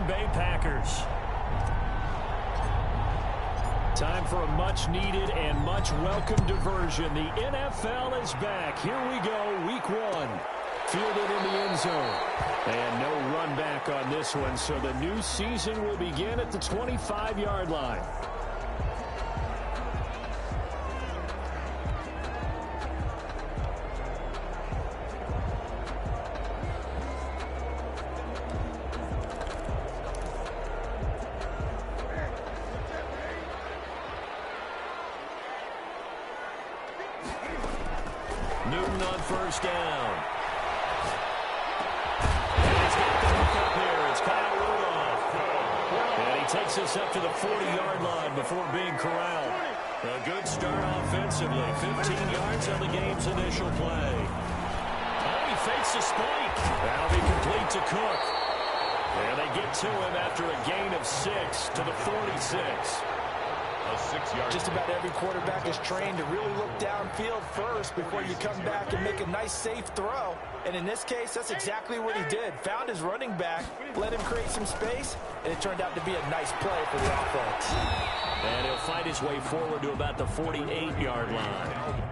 Bay Packers. Time for a much-needed and much-welcome diversion. The NFL is back. Here we go, week 1. Fielded in the end zone. And no run back on this one, so the new season will begin at the 25-yard line. Newton on first down. And he's got the hook up here. It's Kyle Rudolph. And he takes us up to the 40-yard line before being corralled. A good start offensively. 15 yards on the game's initial play. Oh, he fakes a spike. That'll be complete to Cook. And they get to him after a gain of 6 to the 46. Just about every quarterback is trained to really look downfield first before you come back and make a nice, safe throw. And in this case, that's exactly what he did. Found his running back, let him create some space, and it turned out to be a nice play for the offense. And he'll fight his way forward to about the 48-yard line.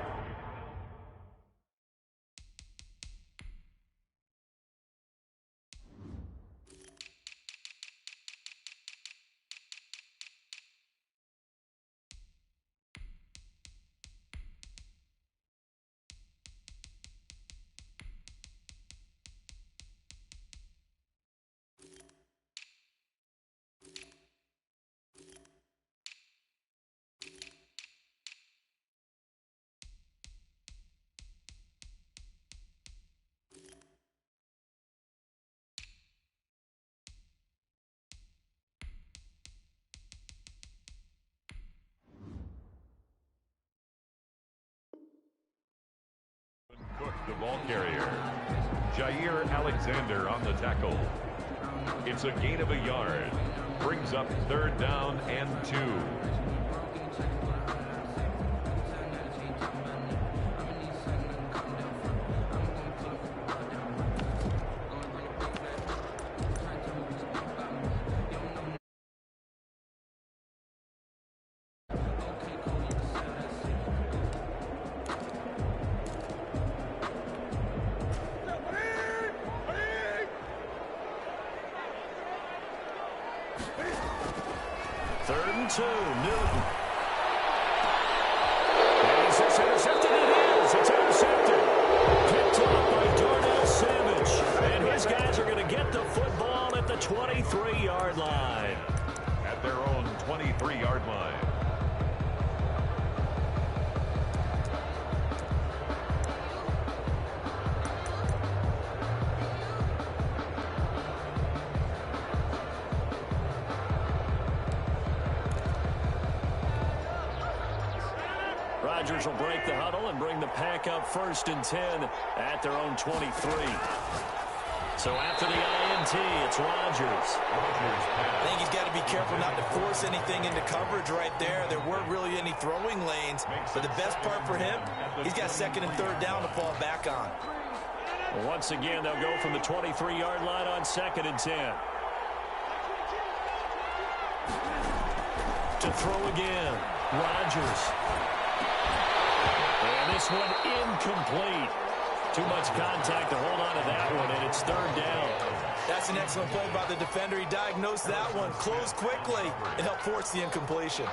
Cook, the ball carrier. Jair Alexander on the tackle. It's a gain of a yard. Brings up 3rd down and 2. Third and 2, Newton. Is this intercepted? It is. It's intercepted. Picked off by Darnell Savage. And his guys are going to get the football at the 23-yard line. At their own 23-yard line. Rodgers will break the huddle and bring the pack up 1st and 10 at their own 23. So after the INT, it's Rodgers. I think he's got to be careful not to force anything into coverage right there. There weren't really any throwing lanes, but the best part for him, he's got 2nd and 3rd down to fall back on. Well, once again, they'll go from the 23-yard line on 2nd and 10. To throw again, Rodgers. And this one incomplete. Too much contact to hold on to that one, and it's 3rd down. That's an excellent play by the defender. He diagnosed that one, closed quickly, and helped force the incompletion.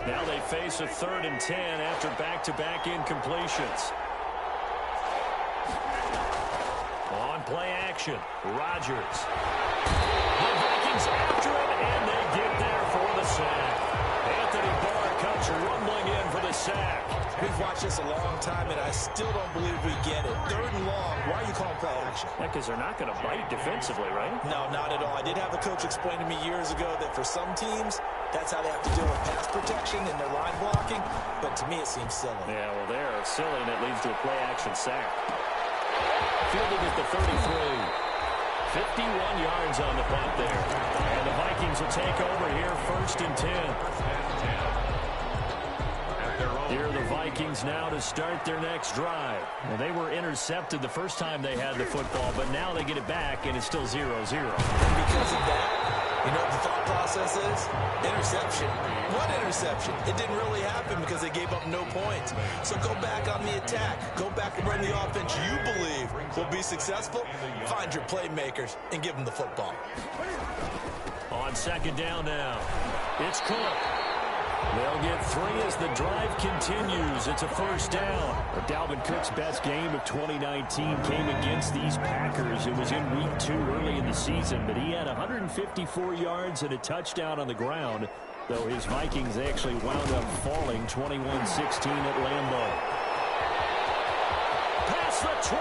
Now they face a 3rd and 10 after back-to-back incompletions. On play action, Rodgers. The Vikings after it, and they get there for the sack. Anthony Barr comes comes rumbling in for the sack. We've watched this a long time, and I still don't believe we get it. 3rd and long. Why are you calling play action? Yeah, because they're not going to bite defensively, right? No, not at all. I did have a coach explain to me years ago that for some teams, that's how they have to deal with pass protection and their line blocking. But to me, it seems silly. Yeah, well, they're silly, and it leads to a play-action sack. Fielded at the 33. 51 yards on the punt there. And the Vikings will take over here, 1st and 10. Here are the Vikings now to start their next drive. Well, they were intercepted the first time they had the football, but now they get it back, and it's still 0-0. And because of that, you know what the thought process is? Interception. What interception? It didn't really happen because they gave up no points. So go back on the attack. Go back and run the offense you believe will be successful. Find your playmakers and give them the football. On 2nd down now, it's Cook. They'll get 3 as the drive continues. It's a 1st down. But Dalvin Cook's best game of 2019 came against these Packers. It was in Week 2 early in the season, but he had 154 yards and a touchdown on the ground, though his Vikings actually wound up falling 21-16 at Lambeau. Past the 20.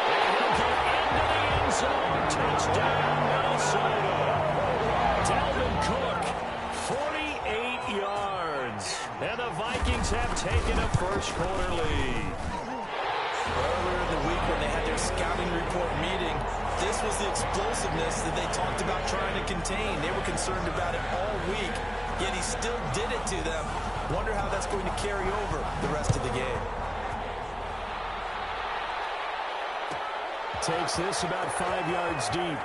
And he'll get into the end zone. Touchdown, Minnesota. Dalvin Cook, 48 yards. And the Vikings have taken a 1st quarter lead. Earlier in the week when they had their scouting report meeting, this was the explosiveness that they talked about trying to contain. They were concerned about it all week, yet he still did it to them. Wonder how that's going to carry over the rest of the game. Takes this about 5 yards deep.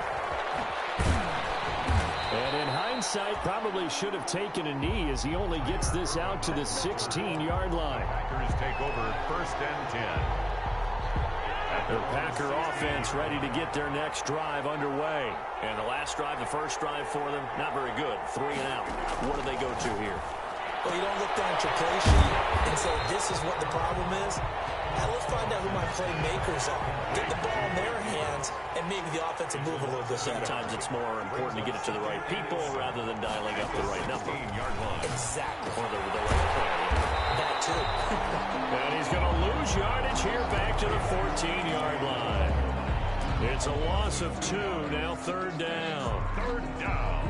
And in hindsight, probably should have taken a knee as he only gets this out to the 16-yard line. Packers take over 1st and 10. The Packer offense ready to get their next drive underway. And the last drive, the first drive for them, not very good. 3 and out. What do they go to here? Well, you don't look down at your play sheet and say, this is what the problem is. Now let's find out who my playmakers are. Get the ball in their hands, and maybe the offense will move a little bit better. Sometimes it's more important to get it to the right people rather than dialing up the right number. Exactly. Or the right player. That too. And he's going to lose yardage here back to the 14-yard line. It's a loss of 2, now 3rd down. 3rd down.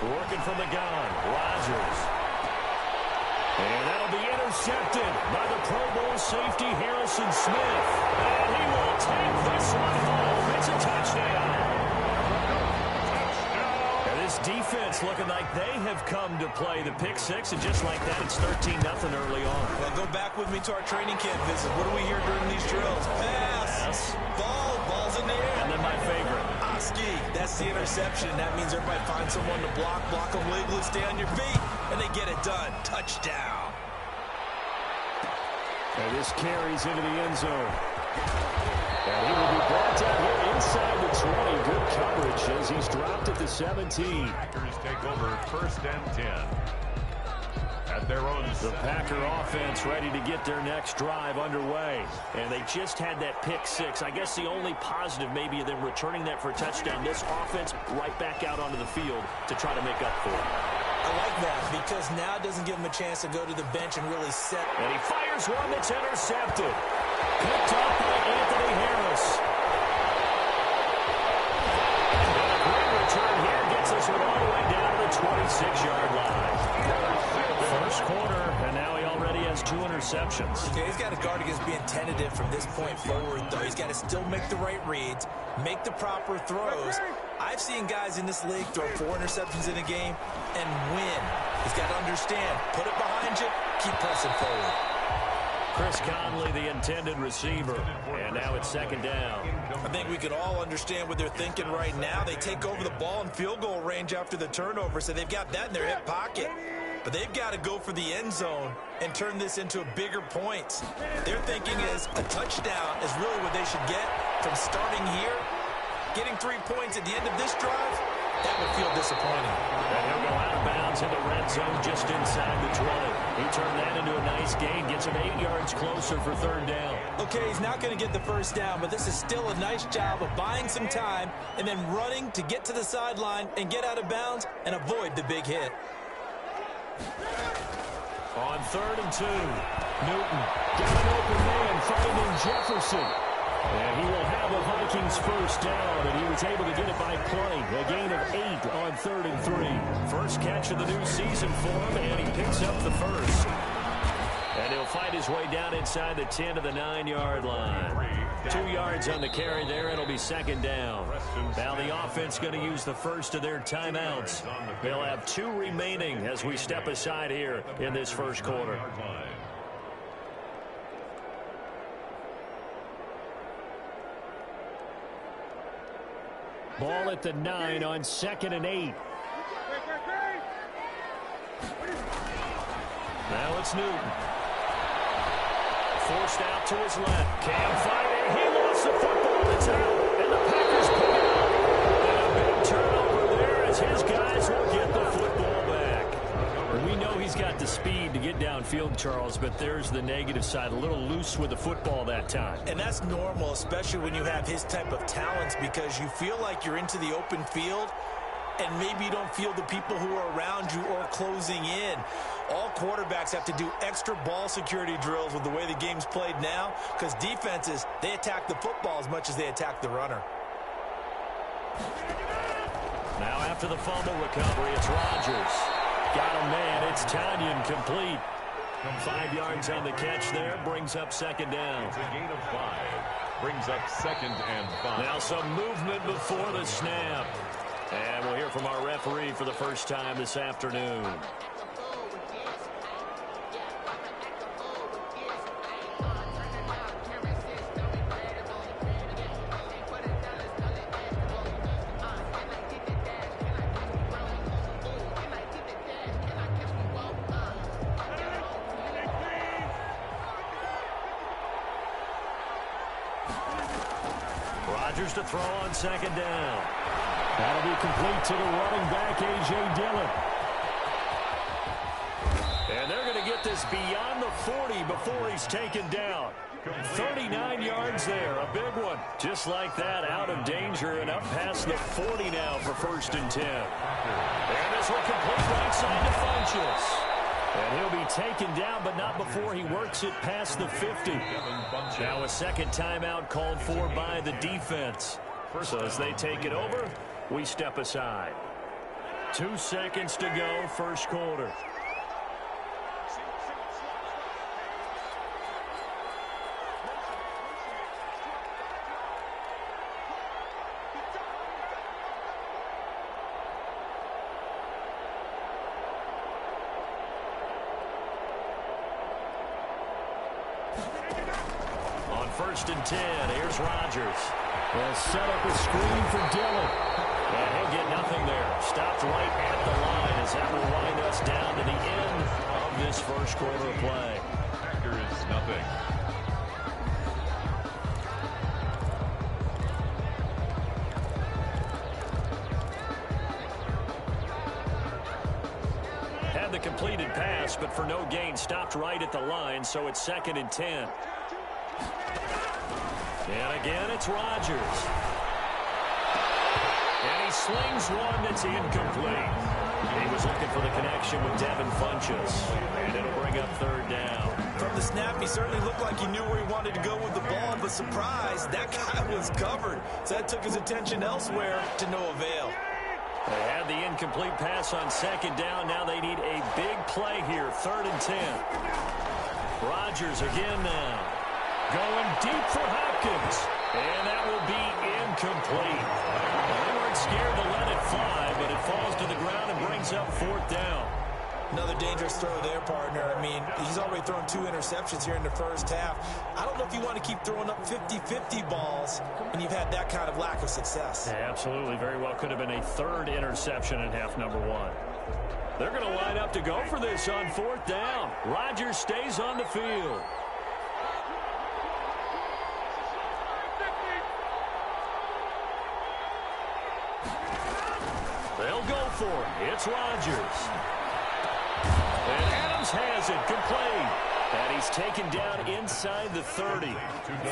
Working from the gun, Rodgers. And that'll be intercepted by the Pro Bowl safety Harrison Smith. And he will take this one home. It's a touchdown. And this defense looking like they have come to play the pick 6, and just like that, it's 13-0 early on. Well, go back with me to our training camp visit. What do we hear during these drills? Pass. Ball's in the air. And then my favorite. Oski, that's the interception. That means everybody finds someone to block them legally, stay on your feet, and they get it done. Touchdown. And this carries into the end zone. And he will be brought down here inside the 20. Good coverage as he's dropped at the 17. Packers take over 1st and 10. At their own. The Packer offense ready to get their next drive underway. And they just had that pick 6. I guess the only positive maybe of them returning that for a touchdown. This offense right back out onto the field to try to make up for it. I like that because now it doesn't give him a chance to go to the bench and really set. And he fires one that's intercepted. Picked up by Anthony Harris. And a great return here gets us all the way down to the 26-yard line. First quarter, and now he already has 2 interceptions. Okay, he's got to guard against being tentative from this point forward, though. He's got to still make the right reads, make the proper throws. I've seen guys in this league throw 4 interceptions in a game and win. He's got to understand, put it behind you, keep pressing forward. Chris Conley, the intended receiver, and now it's 2nd down. I think we can all understand what they're thinking right now. They take over the ball in field goal range after the turnover, so they've got that in their hip pocket. but they've got to go for the end zone and turn this into bigger points. Their thinking is a touchdown is really what they should get from starting here. Getting 3 points at the end of this drive, that would feel disappointing. And he'll go out of bounds in the red zone just inside the 20. He turned that into a nice gain, gets him 8 yards closer for third down. Okay, he's not going to get the first down, but this is still a nice job of buying some time and then running to get to the sideline and get out of bounds and avoid the big hit. On 3rd and 2, Newton got an open man finding Jefferson. And he will have a Vikings first down, and he was able to get it by play. A gain of 8 on 3rd and 3. First catch of the new season for him, and he picks up the first. And he'll fight his way down inside the 10 to the 9-yard line. 2 yards on the carry there. It'll be second down. Now the offense going to use the first of their timeouts. They'll have 2 remaining as we step aside here in this first quarter. Ball at the 9 on 2nd and 8. Now it's Newton. Forced out to his left. Cam fighting. He lost the football. It's out. And the Packers pick it up. And a big turnover there as his guys will get the football back. We know he's got the speed to get downfield, Charles, but there's the negative side. A little loose with the football that time. And that's normal, especially when you have his type of talents, because you feel like you're into the open field and maybe you don't feel the people who are around you or closing in. All quarterbacks have to do extra ball security drills with the way the game's played now, because defenses, they attack the football as much as they attack the runner. Now after the fumble recovery, it's Rodgers. Got a man. It's Tanyan complete. 5 yards on the catch there. Brings up second down. It's a gain of 5. Brings up 2nd and 5. Now some movement before the snap. And we'll hear from our referee for the first time this afternoon. Rodgers to throw on second down. That'll be complete to the running back, A.J. Dillon. And they're going to get this beyond the 40 before he's taken down. 39 yards there, a big one. Just like that, out of danger and up past the 40 now for 1st and 10. And this will complete right side to Funchess. And he'll be taken down, but not before he works it past the 50. Now a second timeout called for by the defense. So as they take it over, we step aside. 2 seconds to go, first quarter. On 1st and 10, here's Rodgers. They'll set up a screen for Dillon. And he'll get nothing there. Stopped right at the line as that will wind us down to the end of this first quarter of play. Packers nothing. Had the completed pass, but for no gain, stopped right at the line, so it's 2nd and 10. And again, it's Rodgers. And he slings one that's incomplete. He was looking for the connection with Devin Funchess. And it'll bring up 3rd down. From the snap, he certainly looked like he knew where he wanted to go with the ball, but surprise, that guy was covered. So that took his attention elsewhere to no avail. They had the incomplete pass on 2nd down. Now they need a big play here, 3rd and 10. Rodgers again now. Going deep for Hopkins. And that will be incomplete. They weren't scared to let it fly, but it falls to the ground and brings up 4th down. Another dangerous throw there, partner. I mean, he's already thrown 2 interceptions here in the first half. I don't know if you want to keep throwing up 50-50 balls when you've had that kind of lack of success. Yeah, absolutely. Very well could have been a 3rd interception in half number 1. They're going to line up to go for this on 4th down. Rodgers stays on the field. They'll go for it. It's Rodgers. And Adams has it, complete. And he's taken down inside the 30.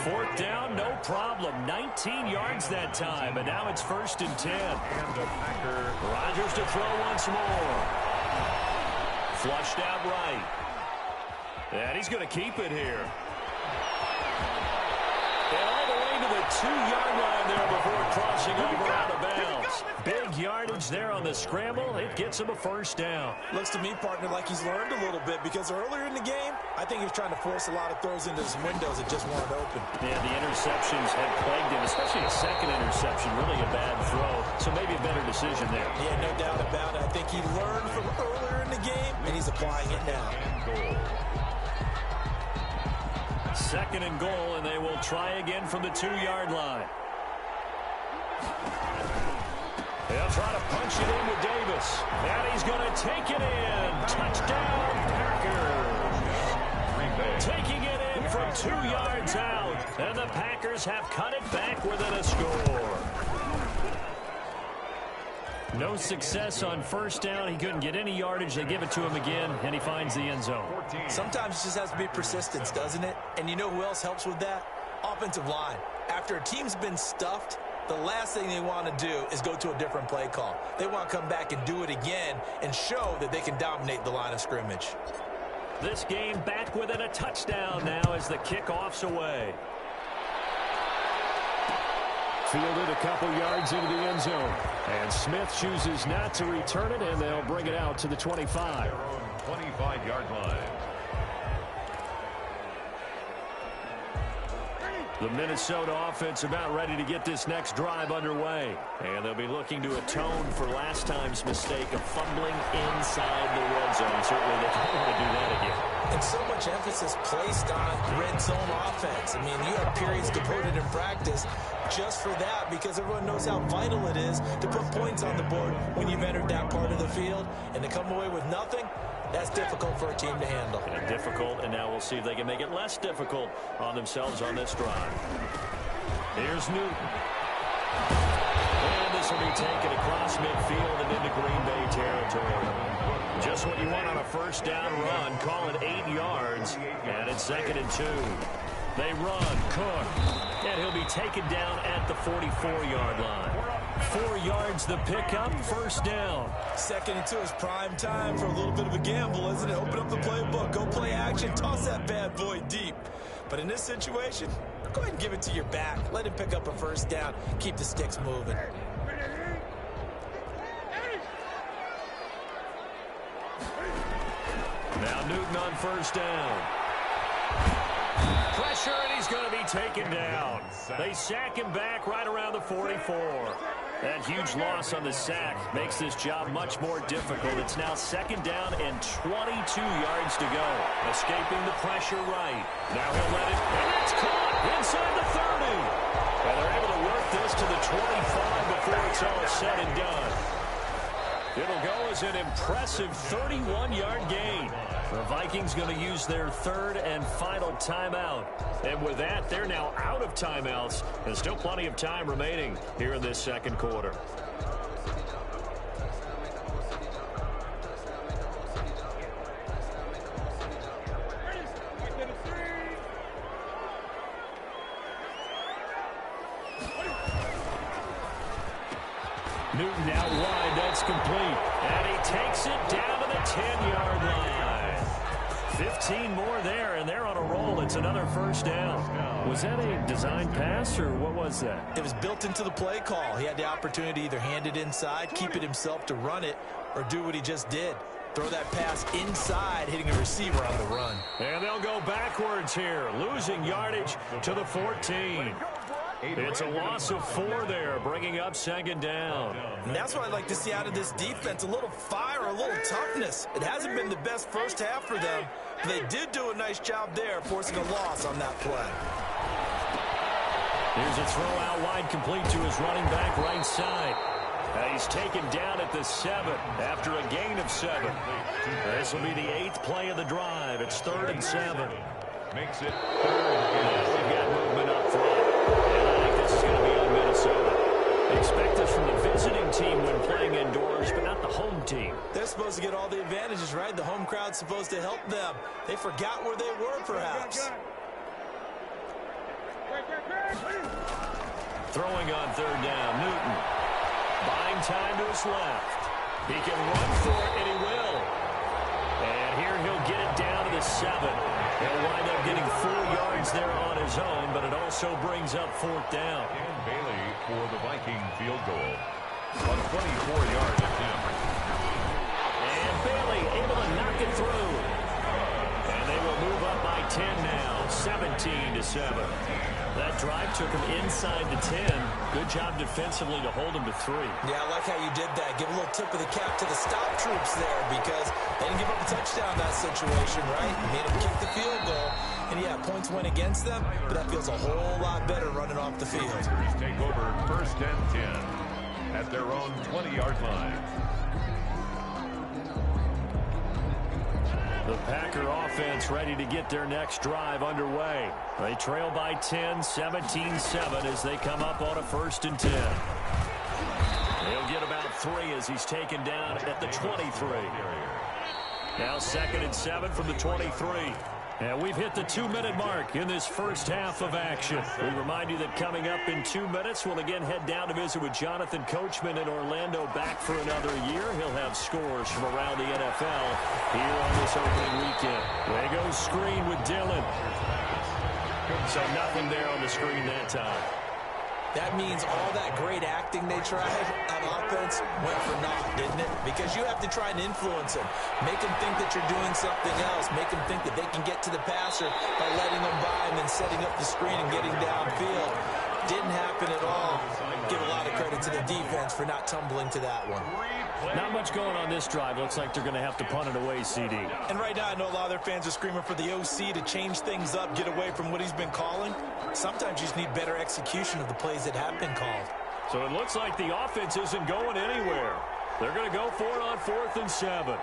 4th down, no problem. 19 yards that time, and now it's 1st and 10. Rodgers to throw once more. Flushed out right. And he's going to keep it here. And all the way to the 2-yard line there before crossing over out of bounds. Big yardage there on the scramble. It gets him a 1st down. Looks to me, partner, like he's learned a little bit, because earlier in the game, I think he was trying to force a lot of throws into some windows that just weren't open. Yeah, the interceptions had plagued him, especially a second interception. Really a bad throw, so maybe a better decision there. Yeah, no doubt about it. I think he learned from earlier in the game, and he's applying it now. 2nd and goal, and they will try again from the 2-yard line. They'll try to punch it in with Davis. And he's going to take it in. Touchdown, Packers. Taking it in from 2 yards out. And the Packers have cut it back within a score. No success on 1st down. He couldn't get any yardage. They give it to him again, and he finds the end zone. Sometimes it just has to be persistence, doesn't it? And you know who else helps with that? Offensive line. After a team's been stuffed, the last thing they want to do is go to a different play call. They want to come back and do it again and show that they can dominate the line of scrimmage. This game back within a touchdown now as the kickoff's away. Fielded a couple yards into the end zone. And Smith chooses not to return it, and they'll bring it out to the 25. 25-yard line. The Minnesota offense about ready to get this next drive underway. And they'll be looking to atone for last time's mistake of fumbling inside the red zone. Certainly they don't want to do that again. And so much emphasis placed on red zone offense. I mean, you have periods devoted in practice just for that, because everyone knows how vital it is to put points on the board when you've entered that part of the field. And to come away with nothing, that's difficult for a team to handle. And difficult, and now we'll see if they can make it less difficult on themselves on this drive. Here's Newton. And this will be taken across midfield and into Green Bay territory. Just what you want on a 1st down run. Call it 8 yards, and it's 2nd and 2. They run, Cook, and he'll be taken down at the 44-yard line. 4 yards the pickup, 1st down. 2nd and 2 is prime time for a little bit of a gamble, isn't it? Open up the playbook, go play action, toss that bad boy deep. But in this situation, go ahead and give it to your back. Let him pick up a 1st down, keep the sticks moving. Now Newton on 1st down. Pressure, and he's going to be taken down. They sack him back right around the 44. That huge loss on the sack makes this job much more difficult. It's now 2nd down and 22 yards to go. Escaping the pressure right. Now he'll let it, and it's caught inside the 30. And they're able to work this to the 25 before it's all said and done. It'll go as an impressive 31-yard gain. The Vikings going to use their 3rd and final timeout. And with that, they're now out of timeouts. There's still plenty of time remaining here in this 2nd quarter. Newton out wide, that's complete. And he takes it down to the 10-yard line. 15 more there, and they're on a roll. It's another 1st down. Was that a design pass, or what was that? It was built into the play call. He had the opportunity to either hand it inside, keep it himself to run it, or do what he just did. Throw that pass inside, hitting a receiver on the run. And they'll go backwards here, losing yardage to the 14. It's a loss of 4 there, bringing up 2nd down. And that's what I'd like to see out of this defense, a little fire, a little toughness. It hasn't been the best first half for them, but they did do a nice job there, forcing a loss on that play. Here's a throw out wide, complete to his running back right side. He's taken down at the 7 after a gain of 7. This will be the 8th play of the drive. It's 3rd and 7. Makes it 3rd. We've got movement up front. And I think this is going to be on Minnesota. Expect this from the visiting team when playing indoors, but not the home team. They're supposed to get all the advantages, right? The home crowd's supposed to help them. They forgot where they were, perhaps. Throwing on 3rd down, Newton. Buying time to his left. He can run for it, and he will. And here he'll get it down to the 7. He'll wind up getting 4 yards there on his own, but it also brings up 4th down. And Bailey for the Viking field goal. A 24-yard attempt. And Bailey able to knock it through. And they will move up by 10 now, 17-7. That drive took him inside the 10. Good job defensively to hold him to 3. Yeah, I like how you did that. Give a little tip of the cap to the stop troops there because they didn't give up a touchdown in that situation, right? You made them kick the field goal. And, yeah, points went against them, but that feels a whole lot better running off the field. Take over 1st and 10 at their own 20-yard line. The Packer offense ready to get their next drive underway. They trail by 10, 17-7 as they come up on a 1st and 10. He'll get about 3 as he's taken down at the 23. Now 2nd and 7 from the 23. And we've hit the 2-minute mark in this first half of action. We remind you that coming up in 2 minutes, we'll again head down to visit with Jonathan Coachman in Orlando, back for another year. He'll have scores from around the NFL here on this opening weekend. They go screen with Dillon. So nothing there on the screen that time. That means all that great acting they tried on offense went for naught, didn't it? Because you have to try and influence them. Make them think that you're doing something else. Make them think that they can get to the passer by letting them by and then setting up the screen and getting downfield. Didn't happen at all. Give a lot of credit to the defense for not tumbling to that one. Not much going on this drive. Looks like they're going to have to punt it away, CD. And right now, I know a lot of their fans are screaming for the OC to change things up, get away from what he's been calling. Sometimes you just need better execution of the plays that have been called. So it looks like the offense isn't going anywhere. They're going to go for it on 4th and 7.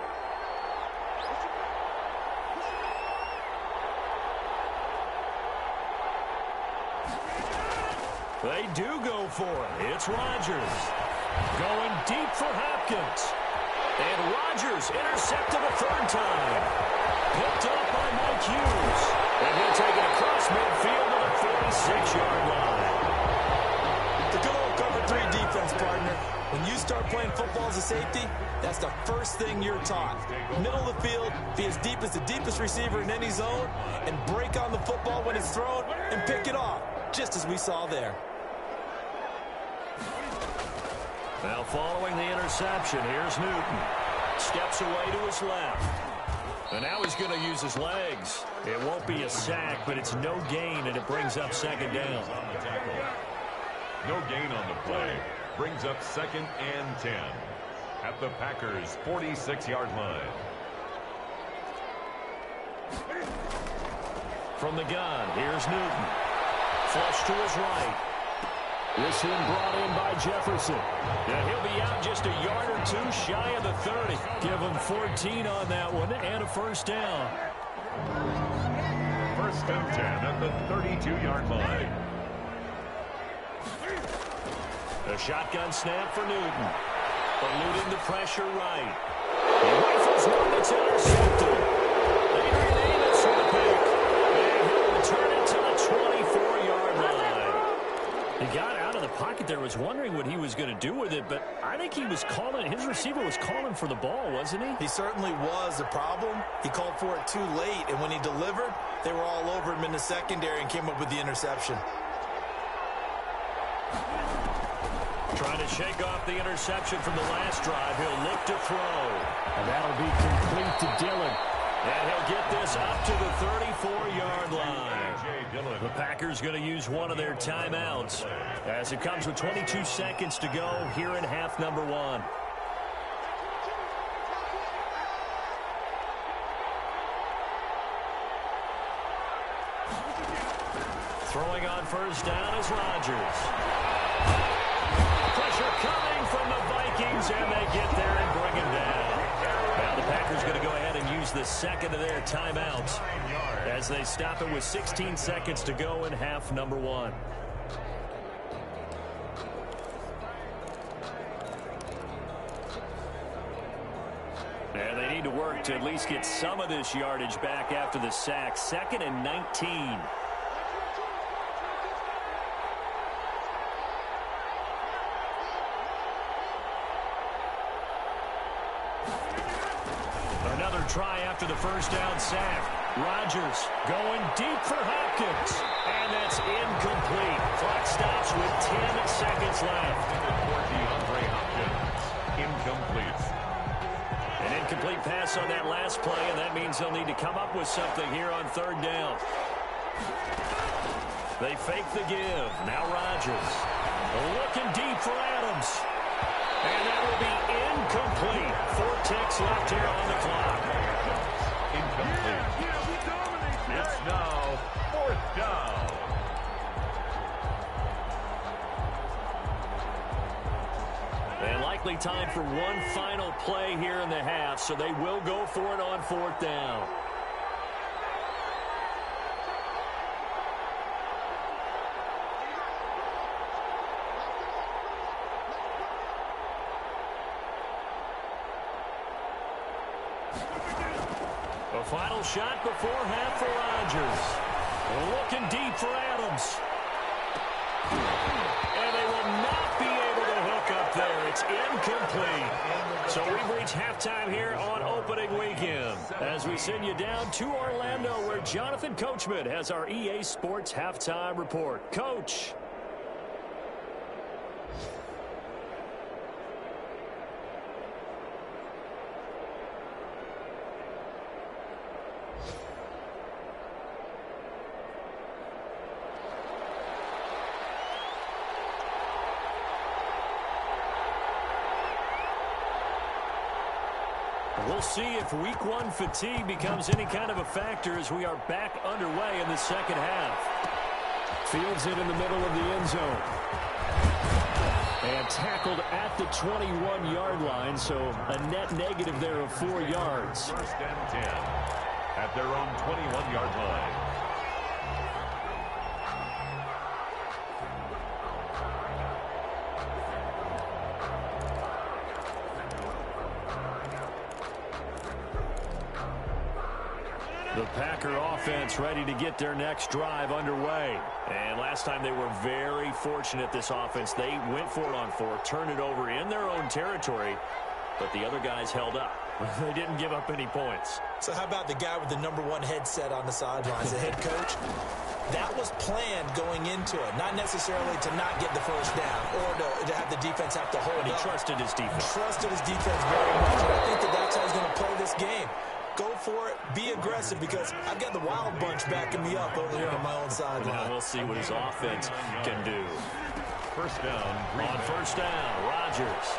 They do go for it. It's Rodgers. Going deep for Hopkins. And Rodgers intercepted a 3rd time. Picked up by Mike Hughes. And he'll take it across midfield to the 46-yard line. The good old cover 3 defense, partner. When you start playing football as a safety, that's the first thing you're taught. Middle of the field, be as deep as the deepest receiver in any zone, and break on the football when it's thrown and pick it off, just as we saw there. Now following the interception, here's Newton. Steps away to his left. And now he's going to use his legs. It won't be a sack, but it's no gain, and it brings up 2nd down. No gain on the play. Brings up 2nd and 10 at the Packers' 46-yard line. From the gun, here's Newton. Flush to his right. This one brought in by Jefferson. Yeah, he'll be out just a yard or 2 shy of the 30. Give him 14 on that one and a 1st down. 1st and 10 at the 32-yard line. A shotgun snap for Newton. Eluding the pressure right. He rifles one that's intercepted. Adrian Amos with a pick. And he'll return it to the 24-yard line. He got out of the pocket there, was wondering what he was going to do with it, but I think he was calling, his receiver was calling for the ball, wasn't he? He certainly was. The problem, he called for it too late, and when he delivered, they were all over him in the secondary and came up with the interception. Trying to shake off the interception from the last drive. He'll look to throw. And that'll be complete to Dillon. And he'll get this up to the 34-yard line. The Packers going to use one of their timeouts as it comes with 22 seconds to go here in half number 1. Throwing on 1st down is Rodgers. Pressure coming from the Vikings. Rodgers, and they get there and bring him down. Now the Packers going to go ahead and use the second of their timeouts as they stop it with 16 seconds to go in half number 1. And they need to work to at least get some of this yardage back after the sack. 2nd and 19. Another try after the first down sack. Rodgers going deep for Hopkins. And that's incomplete. Clock stops with 10 seconds left. For DeAndre Hopkins. Incomplete. An incomplete pass on that last play, and that means they'll need to come up with something here on 3rd down. They fake the give. Now Rodgers. Looking deep for Adams. And that will be incomplete. 4 ticks left here on the clock. Incomplete. It's now 4th down. And likely time for one final play here in the half, so they will go for it on 4th down. A final shot before half for Rodgers. Looking deep for Adams. And they will not be able to hook up there. It's incomplete. So we've reached halftime here on opening weekend as we send you down to Orlando where Jonathan Coachman has our EA Sports halftime report. Coach. We'll see if week 1 fatigue becomes any kind of a factor as we are back underway in the second half. Fields it in the middle of the end zone. And tackled at the 21-yard line, so a net negative there of 4 yards. 1st and 10 at their own 21-yard line. The Packer offense ready to get their next drive underway. And last time they were very fortunate, this offense. They went for it on 4th, turned it over in their own territory, but the other guys held up. They didn't give up any points. So how about the guy with the #1 headset on the sidelines, the head coach? That was planned going into it, not necessarily to not get the first down or to have the defense have to hold And he up. trusted his defense. Trusted his defense very much, and I think that's how he's going to play this game. Go for it. Be aggressive because I've got the wild bunch backing me up over here on my own sideline. Now we'll see what his offense can do. 1st down. On 1st down, Rodgers.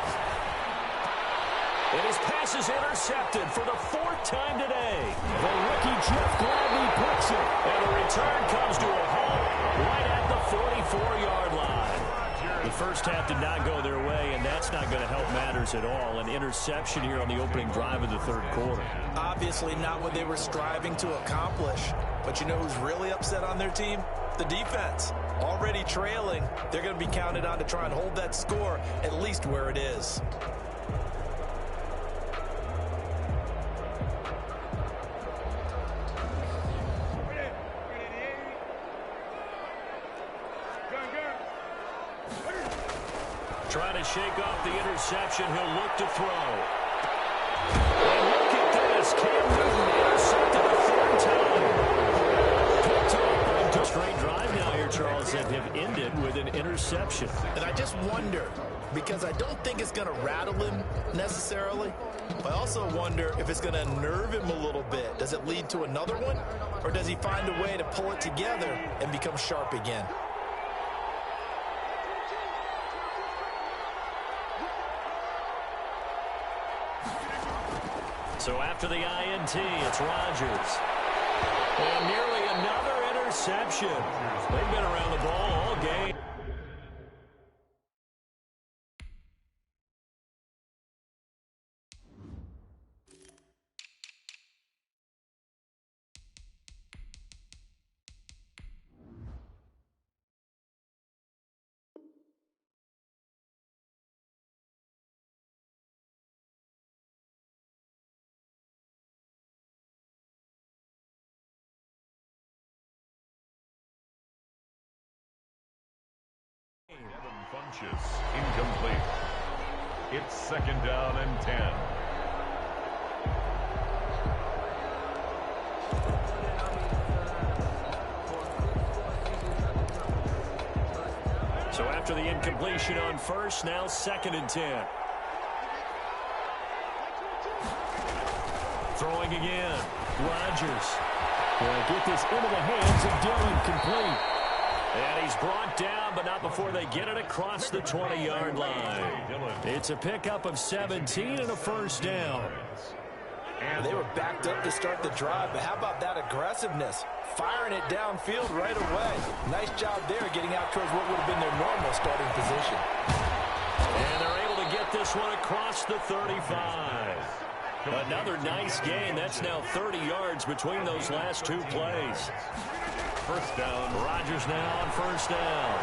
And his pass is intercepted for the 4th time today. The rookie Jeff Gladney puts it. And the return comes to a halt right at the 44-yard line. The first half did not go their way, and that's not going to help matters at all. An interception here on the opening drive of the 3rd quarter. Obviously not what they were striving to accomplish. But you know who's really upset on their team? The defense. Already trailing. They're going to be counted on to try and hold that score at least where it is. Trying to shake off the interception. He'll look to throw. And look at this. Cam Newton intercepted a 3rd time. Picked up by straight drive now here, Charles, that have ended with an interception. And I just wonder, because I don't think it's going to rattle him necessarily. I also wonder if it's going to nerve him a little bit. Does it lead to another one? Or does he find a way to pull it together and become sharp again? So after the INT, it's Rodgers. And nearly another interception. They've been around the ball all game. Devin Funchess, incomplete. It's second down and 10. So after the incompletion on first, now second and 10. Throwing again. Rodgers will get this into the hands of Dillon, complete. And he's brought down, but not before they get it across the 20-yard line. It's a pickup of 17 and a first down. And they were backed up to start the drive, but how about that aggressiveness? Firing it downfield right away. Nice job there getting out towards what would have been their normal starting position. And they're able to get this one across the 35. Another nice gain. That's now 30 yards between those last two plays. First down. Rodgers now on first down.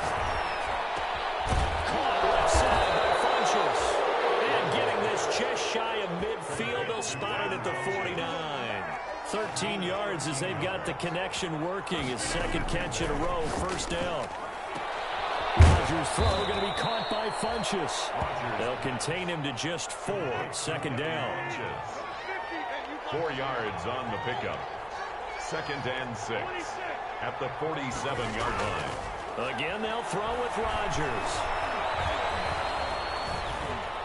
Caught left side by Funchess. And getting this just shy of midfield. They'll spot it at the 49. 13 yards as they've got the connection working. His second catch in a row. First down. Rodgers' throw going to be caught by Funchess. They'll contain him to just 4. Second down. 4 yards on the pickup. Second and 6 at the 47-yard line. Again, they'll throw with Rodgers.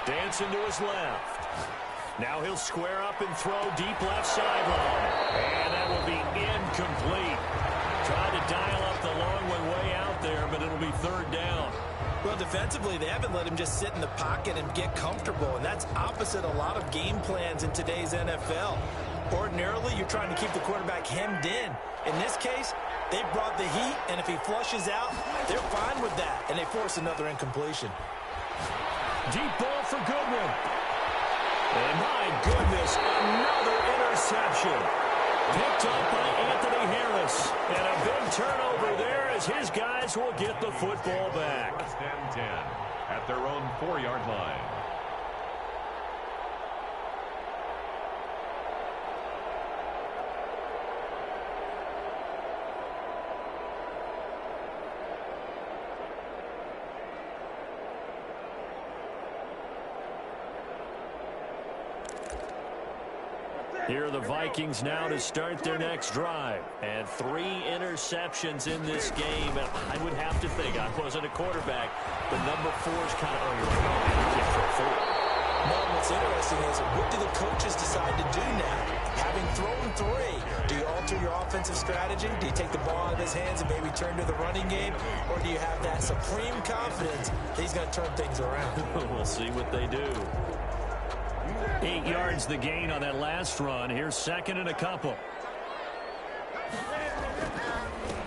Dancing to his left. Now he'll square up and throw deep left sideline. And that will be incomplete. Tried to dial up the long one way out there, but it'll be third down. Well, defensively, they haven't let him just sit in the pocket and get comfortable, and that's opposite a lot of game plans in today's NFL. Ordinarily, you're trying to keep the quarterback hemmed in. In this case, they brought the heat, and if he flushes out, they're fine with that, and they force another incompletion. Deep ball for Goodwin. And my goodness, another interception. Picked up by Anthony Harris. And a big turnover there as his guys will get the football back. First and 10 at their own 4-yard line. Here are the Vikings now to start their next drive. And 3 interceptions in this game. And I would have to think, I wasn't a quarterback, but number 4 is kind of, No, what's interesting is, what do the coaches decide to do now? Having thrown 3, do you alter your offensive strategy? Do you take the ball out of his hands and maybe turn to the running game? Or do you have that supreme confidence that he's going to turn things around? We'll see what they do. 8 yards the gain on that last run. Here's second and a couple.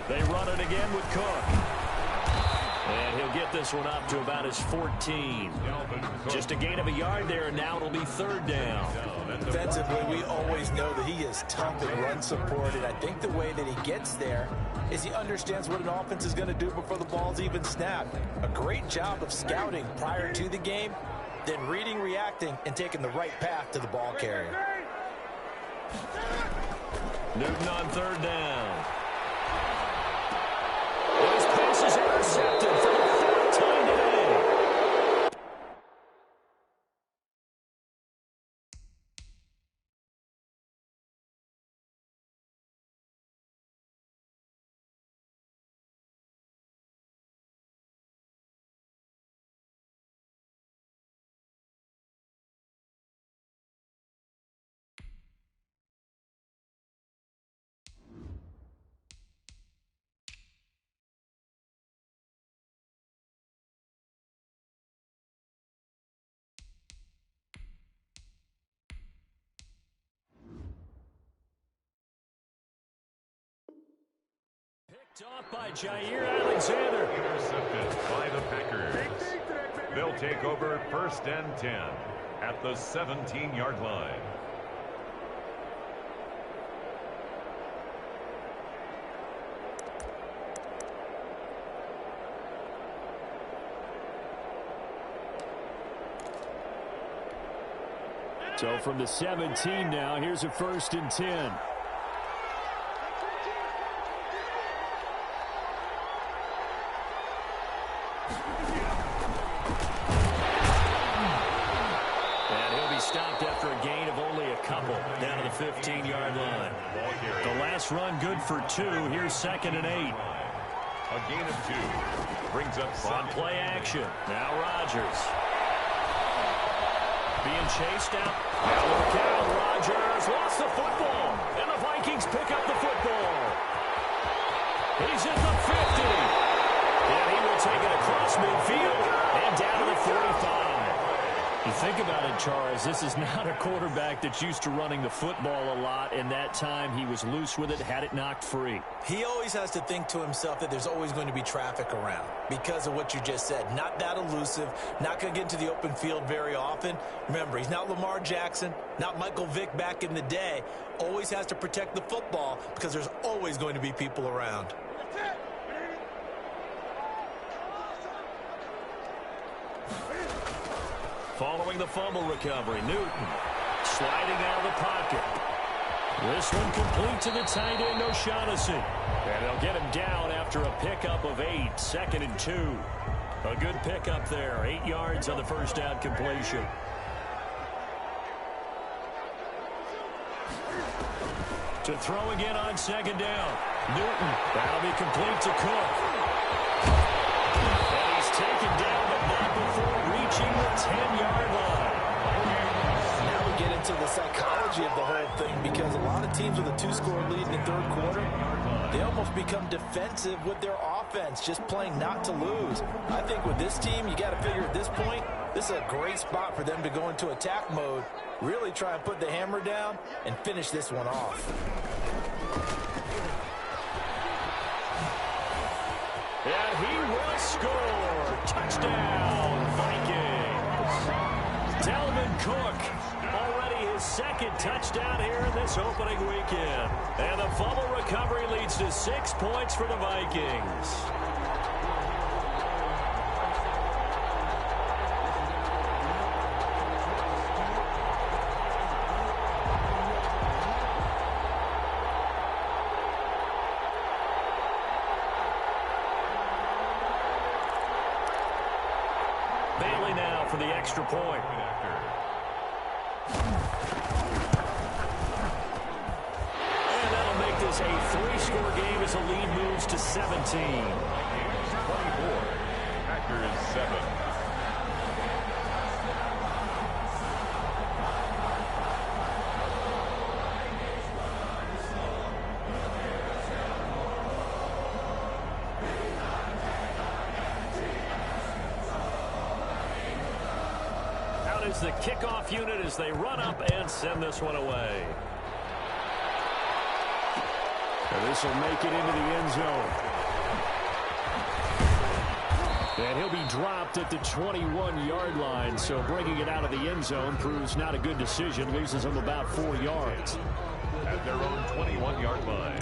They run it again with Cook. And he'll get this one up to about his 14. Just a gain of a yard there, and now it'll be third down. Defensively, we always know that he is tough in run support, and I think the way that he gets there is he understands what an offense is going to do before the ball's even snapped. A great job of scouting prior to the game, then reading, reacting, and taking the right path to the ball carrier. Newton on third down. His pass is intercepted for the 13 today. Picked off by Jair Alexander. Intercepted by the Packers. They'll take over first and 10 at the 17-yard line. So from the 17 now, here's a first and 10. 15-yard line. The last run good for 2. Here's 2nd and 8. A gain of 2. Brings up on play action. Now Rodgers. Being chased out. Now look out. Rodgers lost the football. And the Vikings pick up the football. He's at the 50. And he will take it across midfield and down to the 45. You think about it, Charles, this is not a quarterback that's used to running the football a lot, and that time he was loose with it, had it knocked free. He always has to think to himself that there's always going to be traffic around because of what you just said. Not that elusive, not going to get into the open field very often. Remember, he's not Lamar Jackson, not Michael Vick back in the day. Always has to protect the football because there's always going to be people around. Following the fumble recovery, Newton sliding out of the pocket. This one complete to the tight end, O'Shaughnessy. And they'll get him down after a pickup of 8, 2nd and 2. A good pickup there, 8 yards on the first down completion. To throw again on 2nd down. Newton, that'll be complete to Cook. And he's taken down, but not before reaching the 10-yard line. Now we get into the psychology of the whole thing because a lot of teams with a 2-score lead in the third quarter, they almost become defensive with their offense, just playing not to lose. I think with this team, you got to figure at this point, this is a great spot for them to go into attack mode, really try and put the hammer down and finish this one off. And he will score. Touchdown, Vikings. Dalvin Cook, already his 2nd touchdown here in this opening weekend. And the fumble recovery leads to 6 points for the Vikings. Bailey now for the extra point. And that'll make this a 3-score game as the lead moves to 17. 24. Packers 7. Is the kickoff unit as they run up and send this one away. And this will make it into the end zone. And he'll be dropped at the 21-yard line, so bringing it out of the end zone proves not a good decision, loses him about 4 yards. At their own 21-yard line.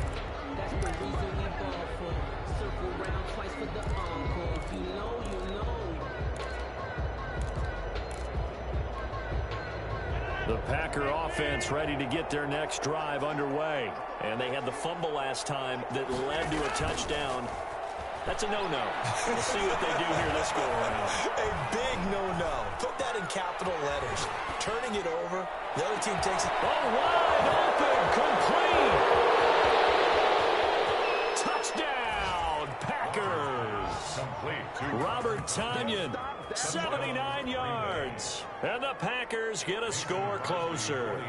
The Packer offense ready to get their next drive underway. And they had the fumble last time that led to a touchdown. That's a no-no. We'll see what they do here this go-around. A big no-no. Put that in capital letters. Turning it over. The other team takes it. Oh, wide open. Complete. Touchdown, Packers. Robert Tonyan, 79 yards. And the Packers get a score closer.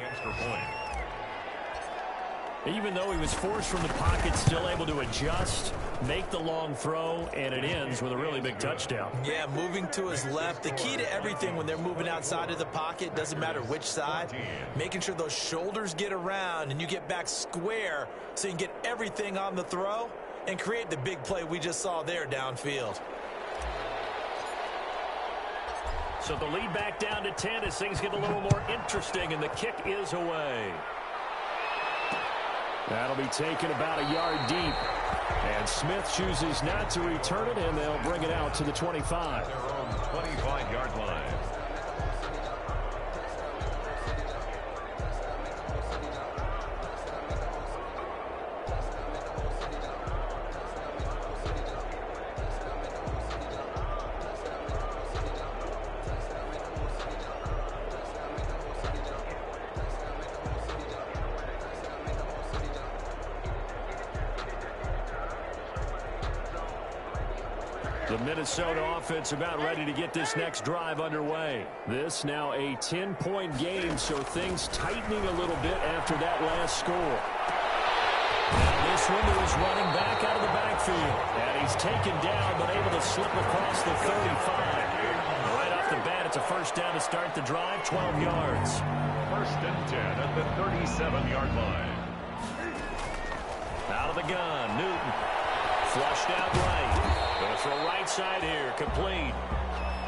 Even though he was forced from the pocket, still able to adjust, make the long throw, and it ends with a really big touchdown. Yeah, moving to his left. The key to everything when they're moving outside of the pocket, doesn't matter which side, making sure those shoulders get around and you get back square so you can get everything on the throw and create the big play we just saw there downfield. So the lead back down to 10 as things get a little more interesting, and the kick is away. That'll be taken about a yard deep. And Smith chooses not to return it, and they'll bring it out to the 25. Their own 25-yard line. The Minnesota offense about ready to get this next drive underway. This now a 10-point game, so things tightening a little bit after that last score. And this one is running back out of the backfield. And he's taken down, but able to slip across the 35. Right off the bat, it's a first down to start the drive, 12 yards. First and 10 at the 37-yard line. Out of the gun, Newton. Flushed out right. Going to throw right side here, complete.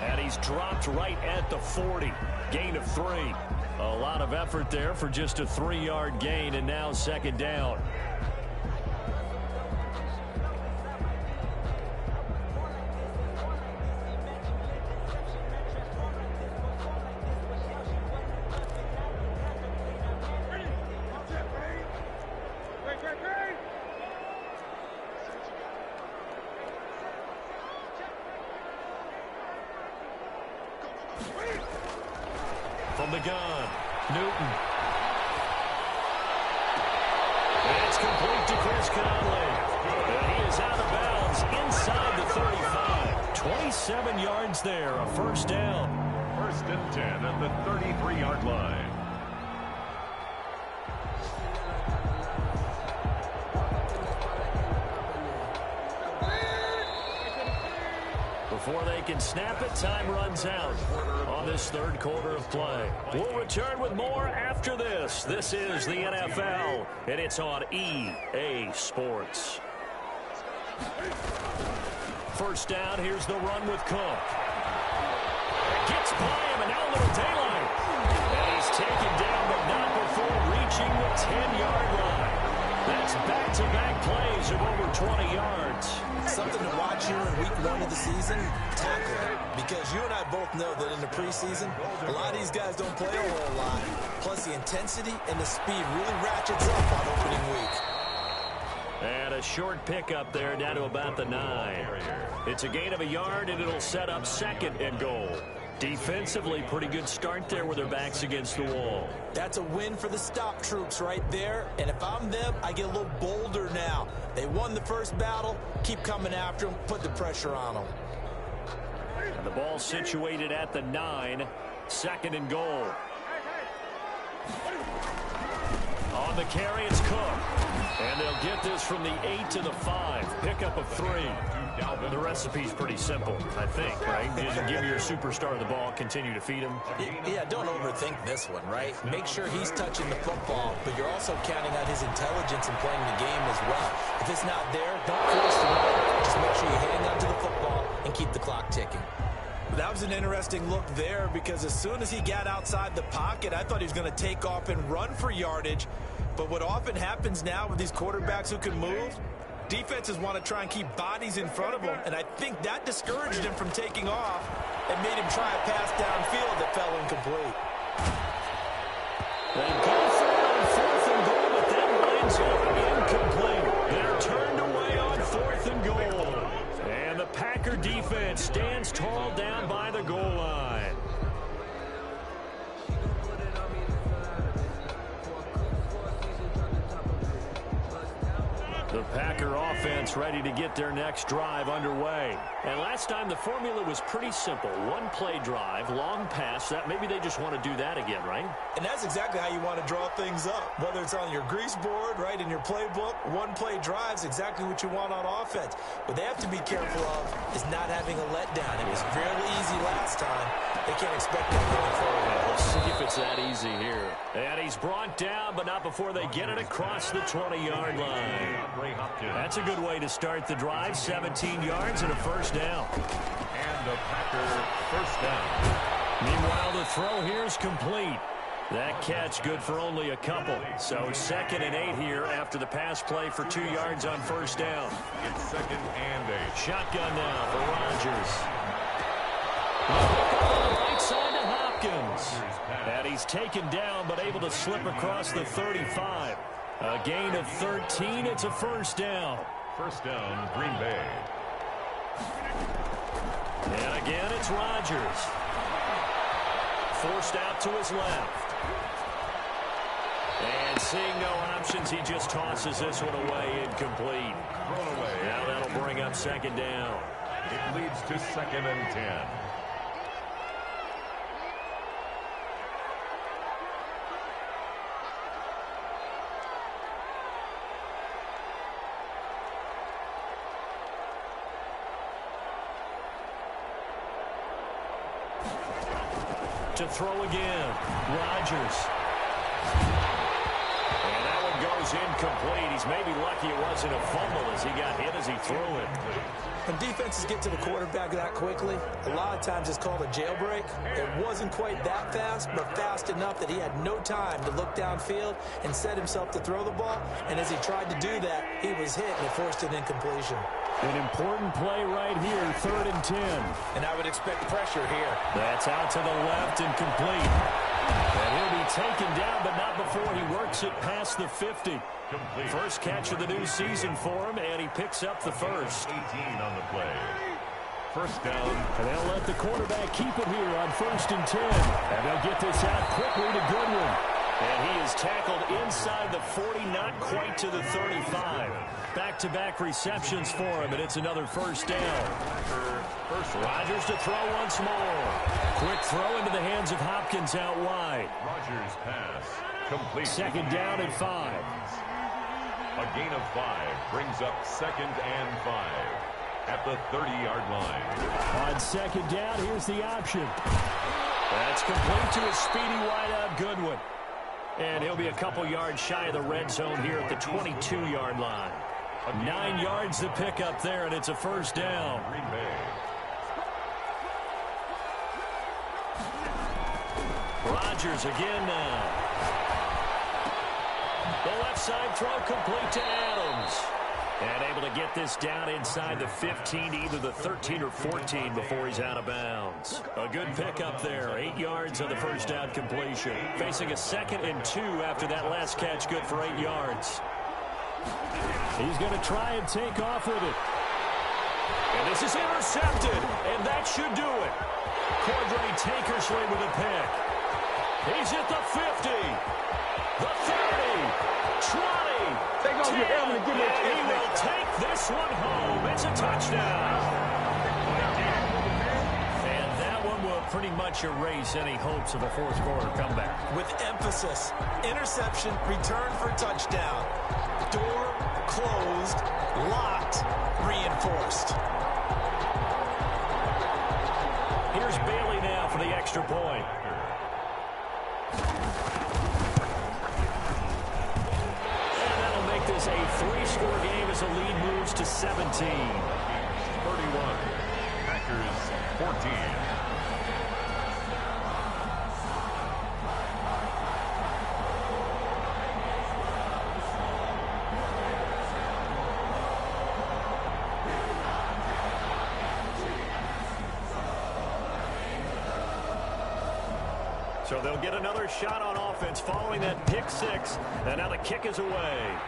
And he's dropped right at the 40. Gain of 3. A lot of effort there for just a 3-yard gain, and now second down. From the gun, Newton. It's complete to Chris Conley. And he is out of bounds inside the 35. 27 yards there, a first down. First and 10 at the 33-yard line. Before they can snap it, time runs out on this third quarter of play. We'll return with more after this. This is the NFL, and it's on EA Sports. First down, here's the run with Cook. Gets by him, and now a little daylight. And he's taken down, but not before reaching the 10-yard line. That's back-to-back plays of over 20 yards. Something to watch here in week 1 of the season, tackling. Because you and I both know that in the preseason, a lot of these guys don't play a whole lot. Plus, the intensity and the speed really ratchets up on opening week. And a short pickup there down to about the 9. It's a gain of a yard, and it'll set up second and goal. Defensively, pretty good start there with their backs against the wall. That's a win for the stop troops right there. And if I'm them, I get a little bolder now. They won the first battle. Keep coming after them. Put the pressure on them. And the ball situated at the 9. Second and goal. On the carry, it's Cook. And they'll get this from the 8 to the 5. Pickup of 3. The recipe's pretty simple, I think, right? You just give your superstar the ball, continue to feed him. Yeah, don't overthink this one, right? Make sure he's touching the football, but you're also counting on his intelligence in playing the game as well. If it's not there, don't force the run. Just make sure you hang on to the football and keep the clock ticking. That was an interesting look there because as soon as he got outside the pocket, I thought he was going to take off and run for yardage. But what often happens now with these quarterbacks who can move, defenses want to try and keep bodies in front of them, and I think that discouraged him from taking off and made him try a pass downfield that fell incomplete. They go for it on 4th and goal, but that winds up incomplete. They're turned away on 4th and goal. And the Packer defense stands tall down by the goal line. The Packer offense ready to get their next drive underway. And last time the formula was pretty simple. One-play drive, long pass. That maybe they just want to do that again, right? And that's exactly how you want to draw things up. Whether it's on your grease board, right, in your playbook, one-play drive's exactly what you want on offense. What they have to be careful of is not having a letdown. It was fairly easy last time. They can't expect that going forward. We'll see if it's that easy here. And he's brought down, but not before they get it across the 20-yard line. That's a good way to start the drive. 17 yards and a first down. And a Packer first down. Meanwhile, the throw here is complete. That catch good for only a couple. So 2nd and 8 here after the pass play for 2 yards on first down. It's 2nd and 8. Shotgun now for Rodgers. On the right side to Hopkins. And he's taken down but able to slip across the 35. A gain of 13. It's a first down. First down, Green Bay. And again, it's Rodgers. Forced out to his left. And seeing no options, he just tosses this one away, incomplete. Thrown away. Now that'll bring up second down. It leads to 2nd and 10. To throw again, Rodgers. And that one goes incomplete. He's maybe lucky it wasn't a fumble as he got hit as he threw it. When defenses get to the quarterback that quickly, a lot of times it's called a jailbreak. It wasn't quite that fast, but fast enough that he had no time to look downfield and set himself to throw the ball. And as he tried to do that, he was hit and it forced an incompletion. An important play right here, 3rd and 10. And I would expect pressure here. That's out to the left and complete. And he'll be taken down, but not before he works it past the 50. Complete. First catch of the new season for him, and he picks up the first. 18 on the play. First down. And they'll let the quarterback keep it here on 1st and 10. And they'll get this out quickly to Goodwin. And he is tackled inside the 40, not quite to the 35. Back-to-back receptions for him, and it's another first down. Rodgers to throw once more. Quick throw into the hands of Hopkins out wide. Rodgers pass. Complete. 2nd down and 5. A gain of 5 brings up 2nd and 5 at the 30-yard line. On 2nd down, here's the option. That's complete to a speedy wideout Goodwin. And he'll be a couple yards shy of the red zone here at the 22-yard line. 9 yards to pick up there, and it's a first down. Green Bay. Rodgers again now. The left side throw complete to Adams. And able to get this down inside the 15, either the 13 or 14 before he's out of bounds. A good pickup there. 8 yards on the first down completion. Facing a 2nd and 2 after that last catch, good for 8 yards. He's going to try and take off with it. And this is intercepted, and that should do it. Cordray Tankersley with a pick. He's at the 50, the 30, 20, 10, and he will take this one home. It's a touchdown. And that one will pretty much erase any hopes of a fourth quarter comeback. With emphasis, interception, return for touchdown. Door closed, locked, reinforced. Here's Bailey now for the extra point. And that'll make this a 3-score game as the lead moves to 17. 31. Packers 14. So they'll get another shot on offense following that pick 6. And now the kick is away.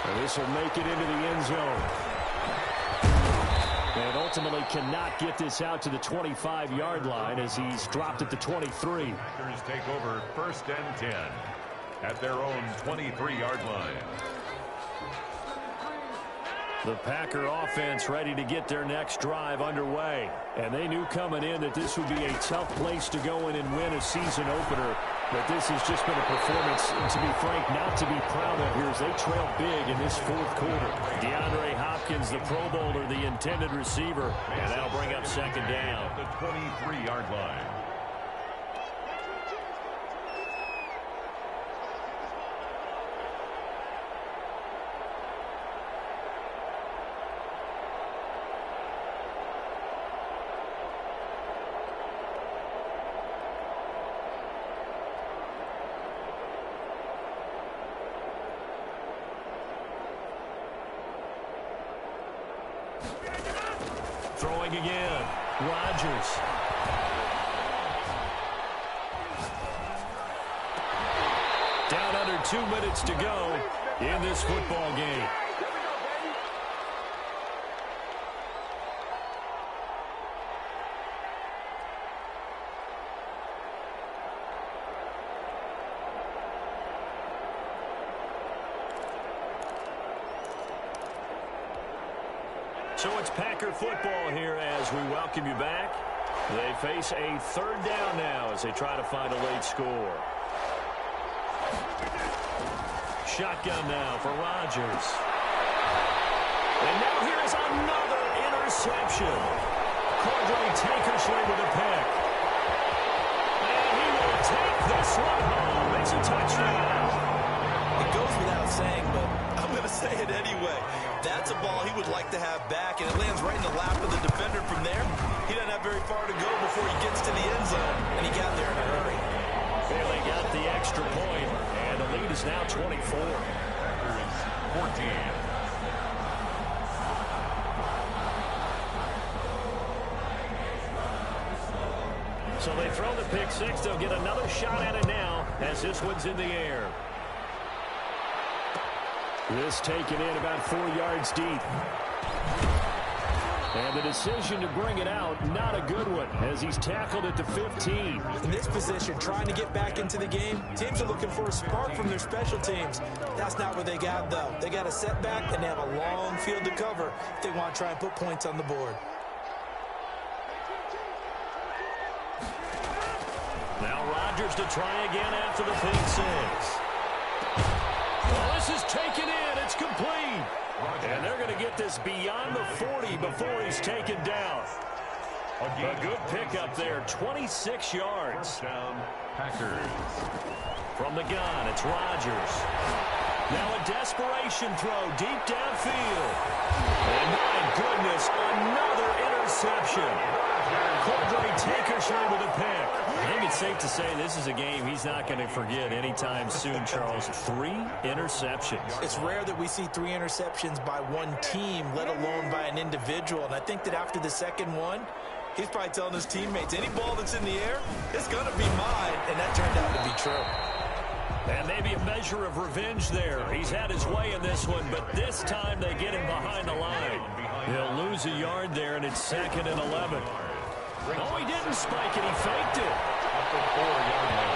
And this will make it into the end zone. And ultimately cannot get this out to the 25-yard line as he's dropped at the 23. Packers take over 1st and 10 at their own 23-yard line. The Packer offense ready to get their next drive underway. And they knew coming in that this would be a tough place to go in and win a season opener. But this has just been a performance, to be frank, not to be proud of here as they trail big in this 4th quarter. DeAndre Hopkins, the Pro Bowler, the intended receiver. And that'll bring up 2nd down. The 23-yard line. Throwing again. Rodgers. Down under 2 minutes to go in this football game. So So it's Packer football here as we welcome you back. They face a third down now as they try to find a late score. Shotgun now for Rodgers. And now here is another interception. Cordray Tankersley with a pick. And he will take this one home. It's a touchdown. It goes without saying, but I'm going to say it anyway. That's a ball he would like to have back, and it lands right in the lap of the defender from there. He doesn't have very far to go before he gets to the end zone, and he got there in a hurry. Bailey got the extra point, and the lead is now 24. Packers 14. So they throw the pick six. They'll get another shot at it now as this one's in the air. This taken in about 4 yards deep. And the decision to bring it out, not a good one, as he's tackled at the 15. In this position, trying to get back into the game, teams are looking for a spark from their special teams. That's not what they got, though. They got a setback, and they have a long field to cover if they want to try and put points on the board. Now Rodgers to try again after the pick six. Well, this is taken in. It's complete. And they're going to get this beyond the 40 before he's taken down. A good pickup there, 26 yards. Down, Packers. From the gun, it's Rodgers. Now a desperation throw deep downfield. And my goodness, another interception. Cordray Tankersley with a pick. I think it's safe to say this is a game he's not going to forget anytime soon, Charles. 3 interceptions. It's rare that we see 3 interceptions by one team, let alone by an individual. And I think that after the second one, he's probably telling his teammates, any ball that's in the air, it's going to be mine. And that turned out to be true. And maybe a measure of revenge there. He's had his way in this one, but this time they get him behind the line. He'll lose a yard there, and it's 2nd and 11. Oh, he didn't spike it. He faked it. Up the 4-yard line.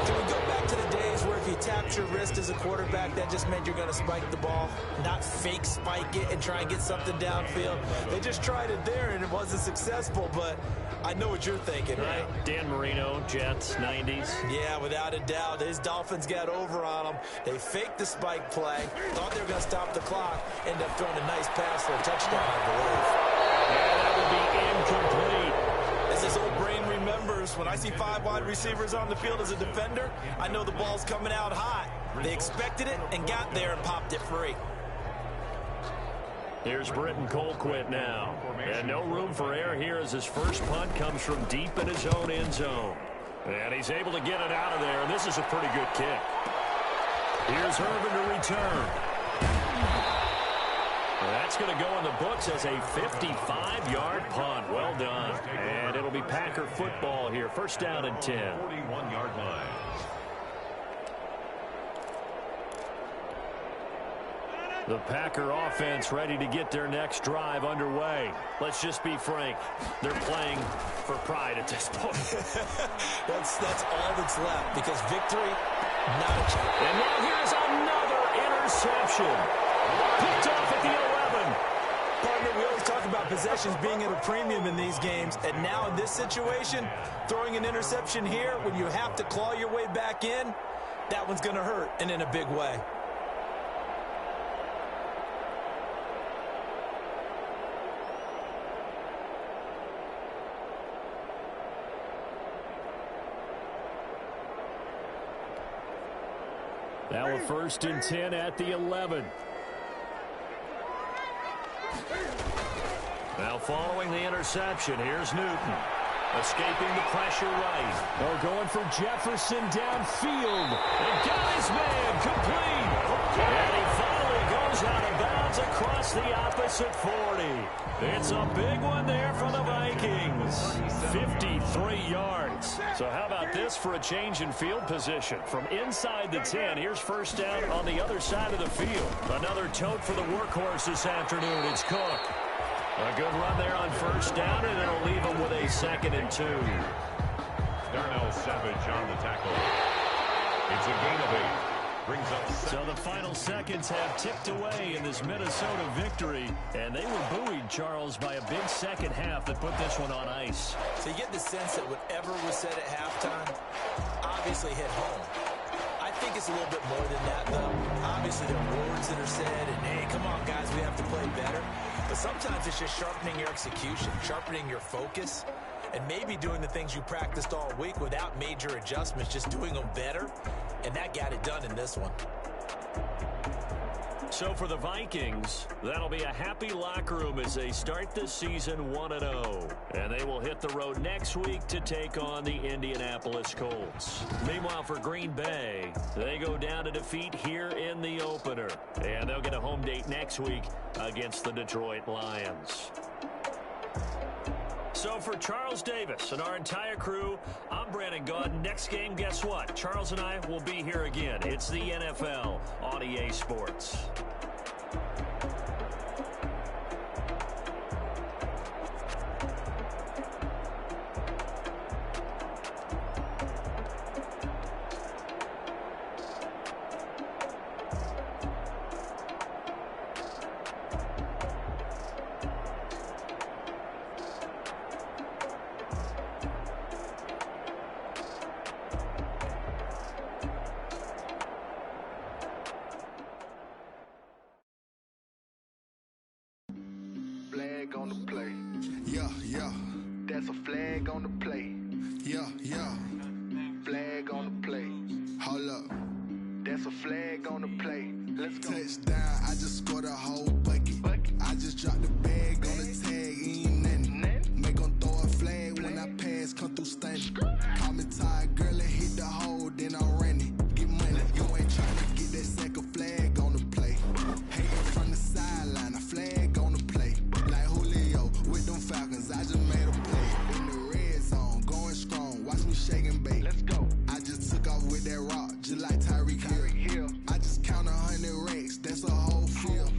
Can we go back to the days where if you tapped your wrist as a quarterback, that just meant you're going to spike the ball, not fake spike it and try and get something downfield? They just tried it there, and it wasn't successful, but I know what you're thinking, right? Dan Marino, Jets, 90s. Yeah, without a doubt. His Dolphins got over on them. They faked the spike play, thought they were going to stop the clock, ended up throwing a nice pass for a touchdown, I believe. Yeah, that would be incomplete. As his old brain remembers, when I see 5 wide receivers on the field as a defender, I know the ball's coming out hot. They expected it and got there and popped it free. Here's Britton Colquitt now. And no room for error here as his first punt comes from deep in his own end zone. And he's able to get it out of there, and this is a pretty good kick. Here's Irvin to return. That's going to go in the books as a 55-yard punt. Well done. And it'll be Packer football here. First down and 10. 41-yard line. The Packer offense ready to get their next drive underway. Let's just be frank. They're playing for pride at this point. That's all that's left because victory, not a chance. And now here's another interception. Picked off at the 11. Partner, we always talk about possessions being at a premium in these games, and now in this situation, throwing an interception here when you have to claw your way back in, that one's going to hurt, and in a big way. Now a 1st and 10 at the 11. Now following the interception, here's Newton. Escaping the pressure right. Oh, going for Jefferson downfield. And got his man complete. And he finally goes out of bounds across the opposite 40. It's a big one there for the Vikings. 53 yards. So how about this for a change in field position? From inside the 10, here's first down on the other side of the field. Another tote for the workhorse this afternoon. It's Cook. A good run there on first down, and it'll leave him with a 2nd and 2. Darnell Savage on the tackle. It's a gain of 8. Brings up So the final seconds have ticked away in this Minnesota victory, and they were buoyed, Charles, by a big second half that put this one on ice. So you get the sense that whatever was said at halftime obviously hit home. I think it's a little bit more than that, though. Obviously, there are words that are said, and, hey, come on, guys, we have to play better. But sometimes it's just sharpening your execution, sharpening your focus, and maybe doing the things you practiced all week without major adjustments, just doing them better, and that got it done in this one. So for the Vikings, that'll be a happy locker room as they start this season 1-0. And they will hit the road next week to take on the Indianapolis Colts. Meanwhile, for Green Bay, they go down to defeat here in the opener. And they'll get a home date next week against the Detroit Lions. So for Charles Davis and our entire crew, I'm Brandon Gaudin. Next game, guess what? Charles and I will be here again. It's the NFL on EA Sports. Flag on the play. Yeah, yeah. That's a flag on the play. Yeah, yeah. Flag on the play. Hold up. That's a flag on the play. Let's go. Touchdown, I just scored a whole bucket. I just dropped the bag on the tag, ain't nothing. Make 'em throw a flag when I pass, come through stunning. Call me tired, girl, and hit the hole, then I'm running. Get money, you ain't trying to get that second flag on the play. Hating from the sideline, a flag on the play. Like Julio with them Falcons, I just made a play. In the red zone, going strong, watch me shake and bake. Let's go. I just took off with that rock, just like Tyreek Hill. I just count 100 racks, that's a whole field.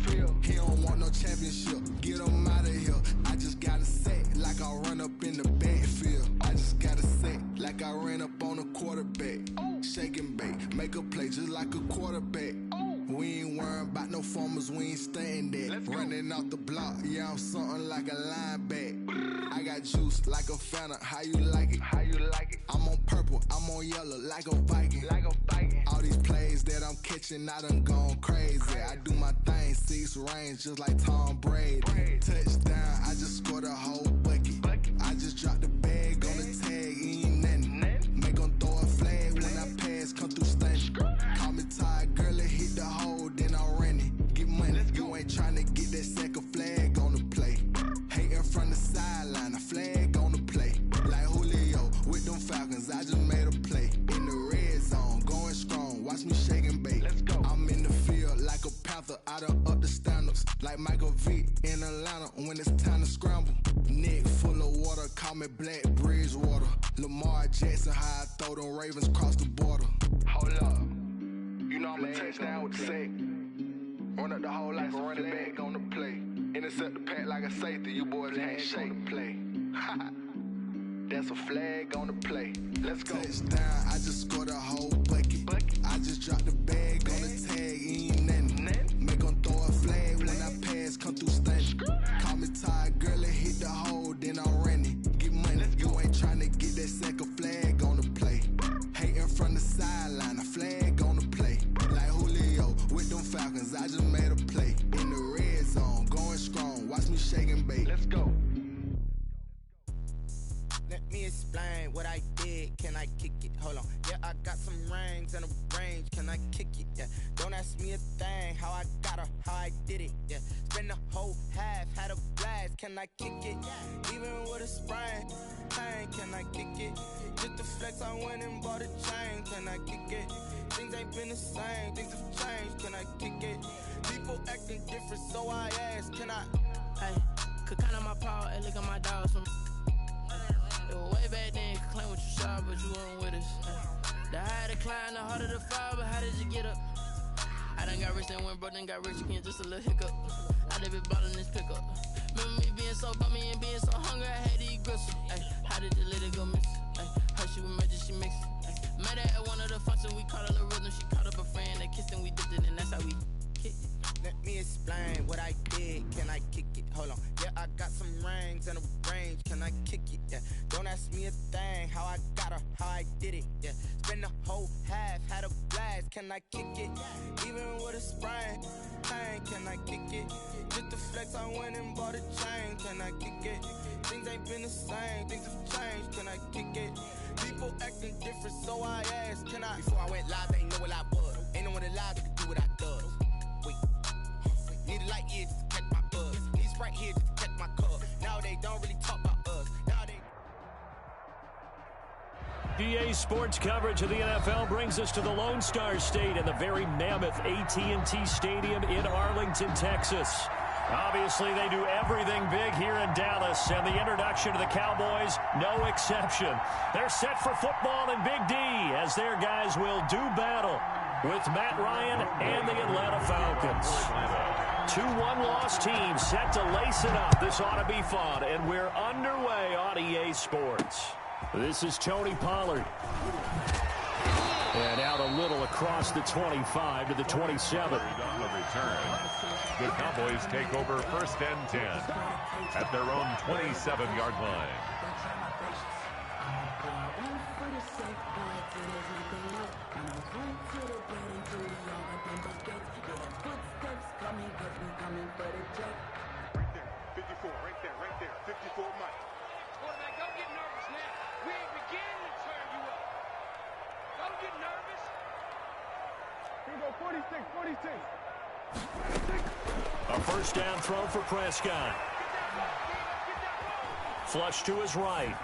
He don't want no championship, get him out of here. I just got to set like I run up in the backfield. I just got to set like I ran up on a quarterback. Shake and bake, make a play just like a quarterback. We ain't worrying about no formers, we ain't staying there. Running off the block, yeah, I'm something like a linebacker. I got juice like a Fanta, how you like it? How you like it? I'm on purple, I'm on yellow, like a Viking. Like a Viking. All these plays that I'm catching, I done gone crazy. I do my thing, 6 range, just like Tom Brady. Touchdown, I just scored a whole bucket. I just dropped the bag on the tag, ain't nothing. Make 'em throw a flag when I pass, come through stunning. Call me tired, girl, and hit the hole, then I'm running. Get money, you ain't trying to get that second flag on the play. Hating from the sideline, a flag on the play. Like Julio with them Falcons, I just made a play. In the red zone, going strong, watch me shake and bake. Let's go. I'm in the field like a Panther, I done up the standards. Like Michael Vick in Atlanta when it's time to scramble. Neck full of water, call me Black Bridgewater. Lamar Jackson, how I throw them Ravens cross the border. Hold up. You know I'm a touchdown with the sack. Run up the whole like a running back on the play. Intercept the pack like a safety, you boys can't shake the play. That's a flag on the play. Let's go. Touchdown, I just scored a whole bucket. I just dropped the bag on the tag, ain't nothing. Make 'em throw a flag when I pass, come through stunning. Call me tired, girl, and hit the hole, then I'm running. Get money, you ain't trying to get that second flag on the play. Hating from the sideline, a flag on the play. Like Julio with them Falcons, I just made a play. In the red zone, going strong, watch me shake and bake. Let's go. Let me explain what I did. Can I kick it? Hold on. Yeah, I got some rings and a range. Can I kick it? Yeah. Don't ask me a thing. How I got her, how I did it. Yeah. Spend the whole half, had a blast. Can I kick it? Even with a sprain. Pain, can I kick it? Just the flex, I went and bought a chain. Can I kick it? Things ain't been the same. Things have changed. Can I kick it? People acting different, so I ask. Can I? Hey, could count on my power and look at my dogs from. It was way back then, you could claim what you saw, but you weren't with us. The higher the climb, the harder the fall, but how did you get up? I done got rich, then went broke, then got rich again, just a little hiccup. I done been ballin' this pickup. Remember me being so bummy and being so hungry, I had to eat gristle. Ay, how did the lady go miss? Ay, her she was magic, she mixed. Met her at one of the functions, we caught her little rhythm, she caught up a friend, they kissed. can I kick it? Yeah, don't ask me a thing, how I got her, how I did it. Yeah, spend the whole half, had a blast, can I kick it? Even with a sprain, pain, can I kick it? Just to flex, I went and bought a chain, can I kick it? Things ain't been the same, things have changed, can I kick it? People acting different, so I asked, can I? Before I went live, they ain't know what I was. Ain't no one alive that could do what I does. Wait, need a light here just to catch my buzz. Need Sprite here just to catch my cup. Now they don't really talk about us. Now they... PA Sports coverage of the NFL brings us to the Lone Star State and the very mammoth AT&T Stadium in Arlington, Texas. Obviously, they do everything big here in Dallas, and the introduction to the Cowboys, no exception. They're set for football in Big D as their guys will do battle with Matt Ryan and the Atlanta Falcons. 2 one-loss teams set to lace it up. This ought to be fun, and we're underway on EA Sports. This is Tony Pollard. And out a little across the 25 to the 27. On the return, the Cowboys take over 1st and 10 at their own 27-yard line. Right there, 54 Mike. Quarterback, don't get nervous now. We ain't beginning to turn you up. Don't get nervous. Here we go, 46. A first down throw for Prescott. Flush to his right.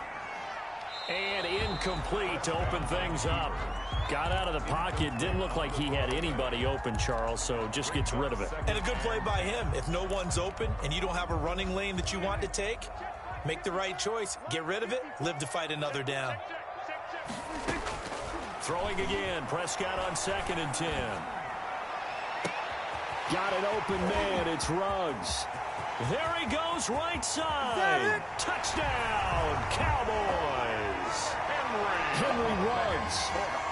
And incomplete to open things up. Got out of the pocket. Didn't look like he had anybody open, Charles, so just gets rid of it. And a good play by him. If no one's open and you don't have a running lane that you want to take, make the right choice. Get rid of it. Live to fight another down. Throwing again. Prescott on 2nd and 10. Got an open man. It's Ruggs. There he goes, right side. Touchdown, Cowboys. Henry Ruggs,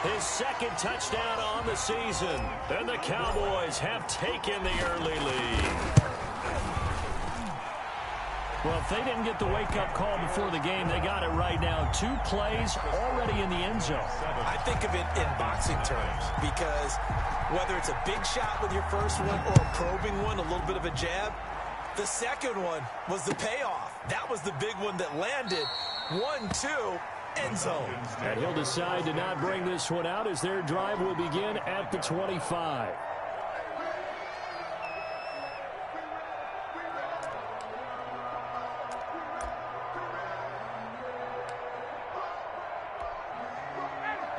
his 2nd touchdown on the season. And the Cowboys have taken the early lead. Well, if they didn't get the wake-up call before the game, they got it right now. 2 plays already in the end zone. I think of it in boxing terms because whether it's a big shot with your first one or a probing one, a little bit of a jab, the second one was the payoff. That was the big one that landed. 1-2, end zone. And he'll decide to not bring this one out as their drive will begin at the 25.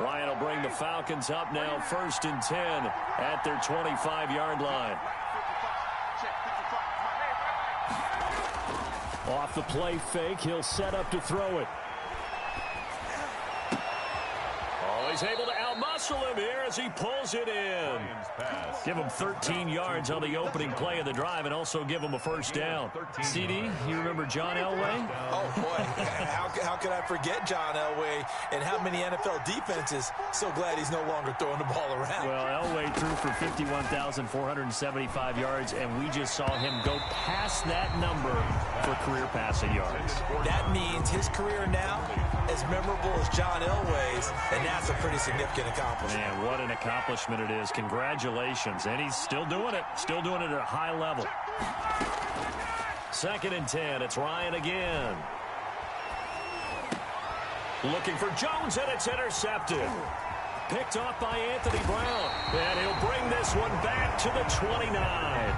Ryan will bring the Falcons up now, 1st and 10 at their 25-yard line. Off the play fake, he'll set up to throw it. Oh, he's able to outmuscle him here as he pulls it in. Give him 13 yards on the opening play of the drive and also give him a first down. CD, you remember John Elway? Oh, boy. How could I forget John Elway and how many NFL defenses? So glad he's no longer throwing the ball around. Well, Elway threw for 51,475 yards, and we just saw him go past that number for career passing yards. That means his career now as memorable as John Elway's, and that's a pretty significant accomplishment. Man, what an accomplishment it is. Congratulations. And he's still doing it. Still doing it at a high level. 2nd and 10. It's Ryan again. Looking for Jones, and it's intercepted. Picked off by Anthony Brown. And he'll bring this one back to the 29.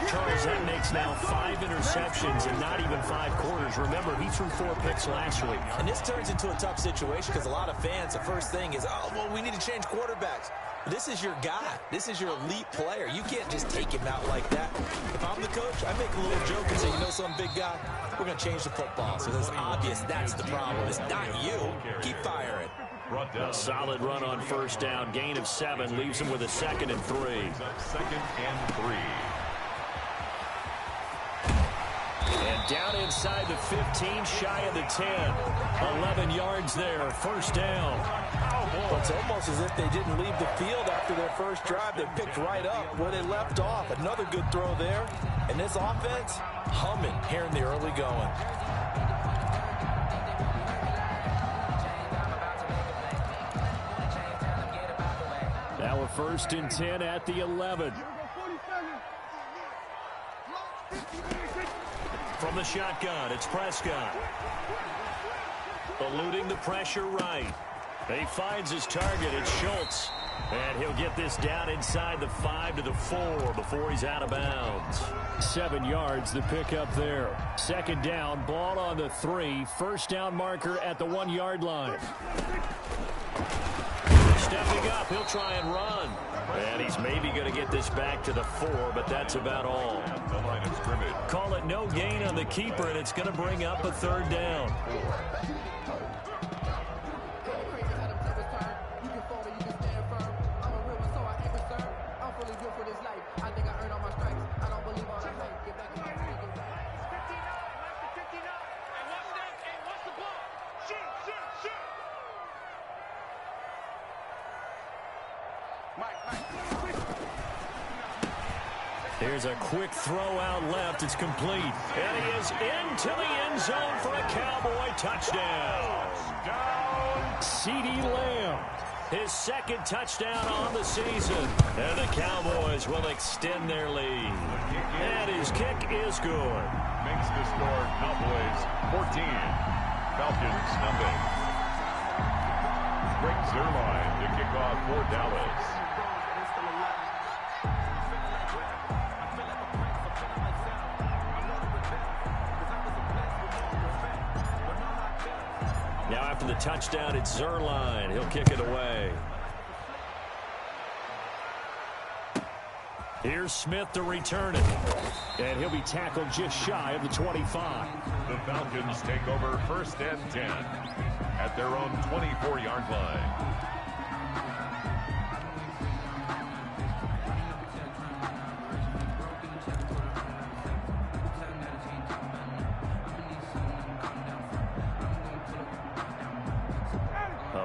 Charles, that makes now 5 interceptions in not even 5 quarters. Remember, he threw 4 picks last week. And this turns into a tough situation because a lot of fans, the first thing is, oh, well, we need to change quarterbacks. This is your guy. This is your elite player. You can't just take him out like that. If I'm the coach, I make a little joke and say, you know some big guy, we're going to change the football. So it's obvious that's the problem. It's not you. Keep firing. A solid run on first down. Gain of 7 leaves him with a 2nd and 3. 2nd and 3. And down inside the 15, shy of the 10. 11 yards there, first down. Well, it's almost as if they didn't leave the field after their first drive. They picked right up where they left off. Another good throw there. And this offense, humming here in the early going. First and 10 at the 11. From the shotgun, it's Prescott. Eluding the pressure right. He finds his target. It's Schultz. And he'll get this down inside the 5 to the 4 before he's out of bounds. 7 yards, the pickup there. Second down, ball on the 3. First down marker at the 1-yard line. Stepping up, he'll try and run. And he's maybe going to get this back to the 4, but that's about all. The line of scrimmage. Call it no gain on the keeper, and it's going to bring up a third down. Here's a quick throw out left. It's complete. And he is into the end zone for a Cowboy touchdown. CeeDee Lamb, his second touchdown on the season. And the Cowboys will extend their lead. And his kick is good. Makes the score Cowboys 14. Falcons nothing. Greg Zuerlein to kick off for Dallas. Now after the touchdown, it's Zuerlein. He'll kick it away. Here's Smith to return it. And he'll be tackled just shy of the 25. The Falcons take over first and 10 at their own 24-yard line.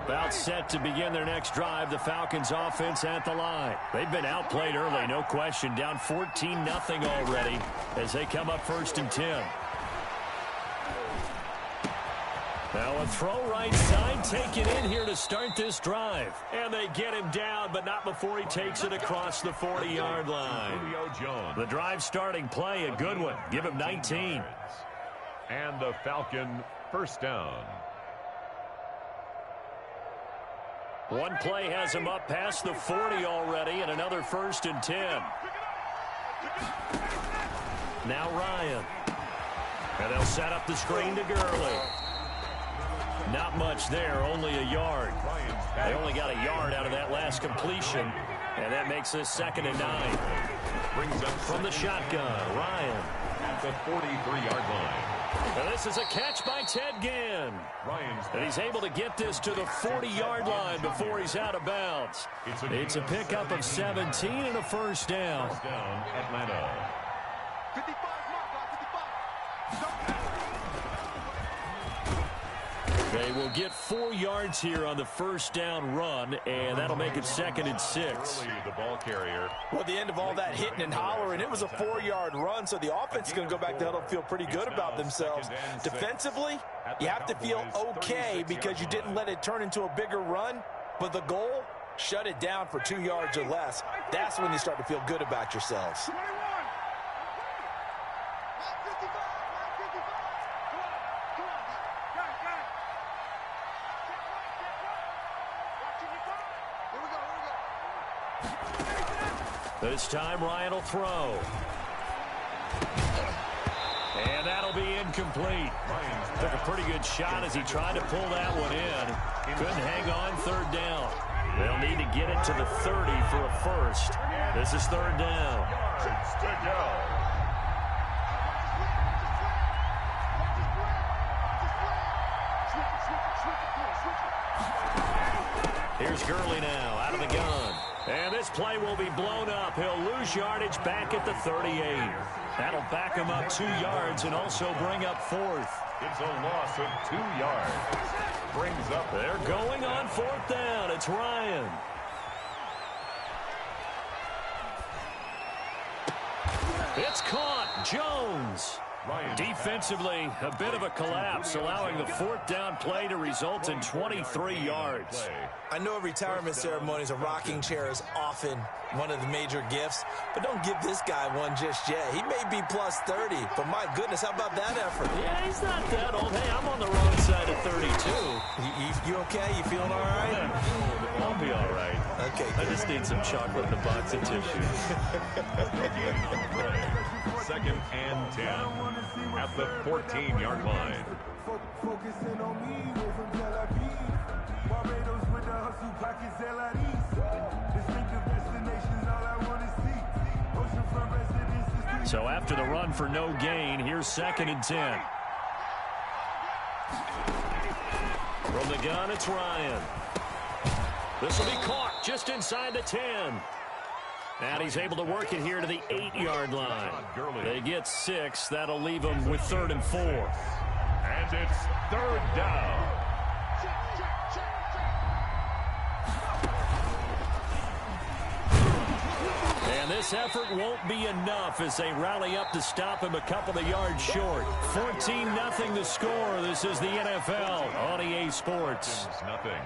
About set to begin their next drive, the Falcons offense at the line. They've been outplayed early, no question. Down 14-0 already as they come up first and 10. Now a throw right side taken in here to start this drive. And they get him down, but not before he takes it across the 40-yard line. The drive starting play, a good one. Give him 19. And the Falcon first down. One play has him up past the 40 already, and another first and 10. Now Ryan. And they'll set up the screen to Gurley. Not much there, only a yard. They only got a yard out of that last completion, and that makes this 2nd and 9. Brings up from the shotgun, Ryan. At the 43-yard line. And this is a catch by Ted Ginn. And he's able to get this to the 40-yard line before he's out of bounds. It's a pickup of 17 and a first down. First down, Atlanta. 55, They will get 4 yards here on the first down run, and that'll make it 2nd and 6. The ball carrier. Well, at the end of all that hitting and hollering, it was a 4-yard run, so the offense is going to go back to huddle and feel pretty good about themselves. Defensively, you have to feel okay because you didn't let it turn into a bigger run, but the goal, shut it down for 2 yards or less. That's when you start to feel good about yourselves. This time Ryan will throw. And that'll be incomplete. Took a pretty good shot as he tried to pull that one in. Couldn't hang on 3rd down. They'll need to get it to the 30 for a first. This is 3rd down. Yards to go. Here's Gurley now out of the gun. And this play will be blown up. He'll lose yardage back at the 38. That'll back him up 2 yards and also bring up 4th. It's a loss of 2 yards. Brings up. They're going on 4th down. It's Ryan. It's caught. Jones. Defensively, a bit of a collapse, allowing the fourth down play to result in 23 yards. I know retirement ceremonies, a rocking chair is often one of the major gifts, but don't give this guy one just yet. He may be plus 30, but my goodness, how about that effort? Yeah, he's not that old. Hey, I'm on the wrong side of 32. You okay? You feeling all right? I'll be all right. Okay, I just need some chocolate and a box of tissues. 2nd and 10 at the 14-yard line. Focusing on me, way from Tel Aviv. Barbados with the hustle pockets, LIDs. Distinctive destinations, all I want to see. Oceanfront residences. So after the run for no gain, here's 2nd and 10. From the gun, it's Ryan. This will be caught just inside the 10. And he's able to work it here to the 8-yard line. They get 6. That'll leave them with 3rd and 4. And it's 3rd down. And this effort won't be enough as they rally up to stop him a couple of yards short. 14-0 the score. This is the NFL on EA Sports. Nothing.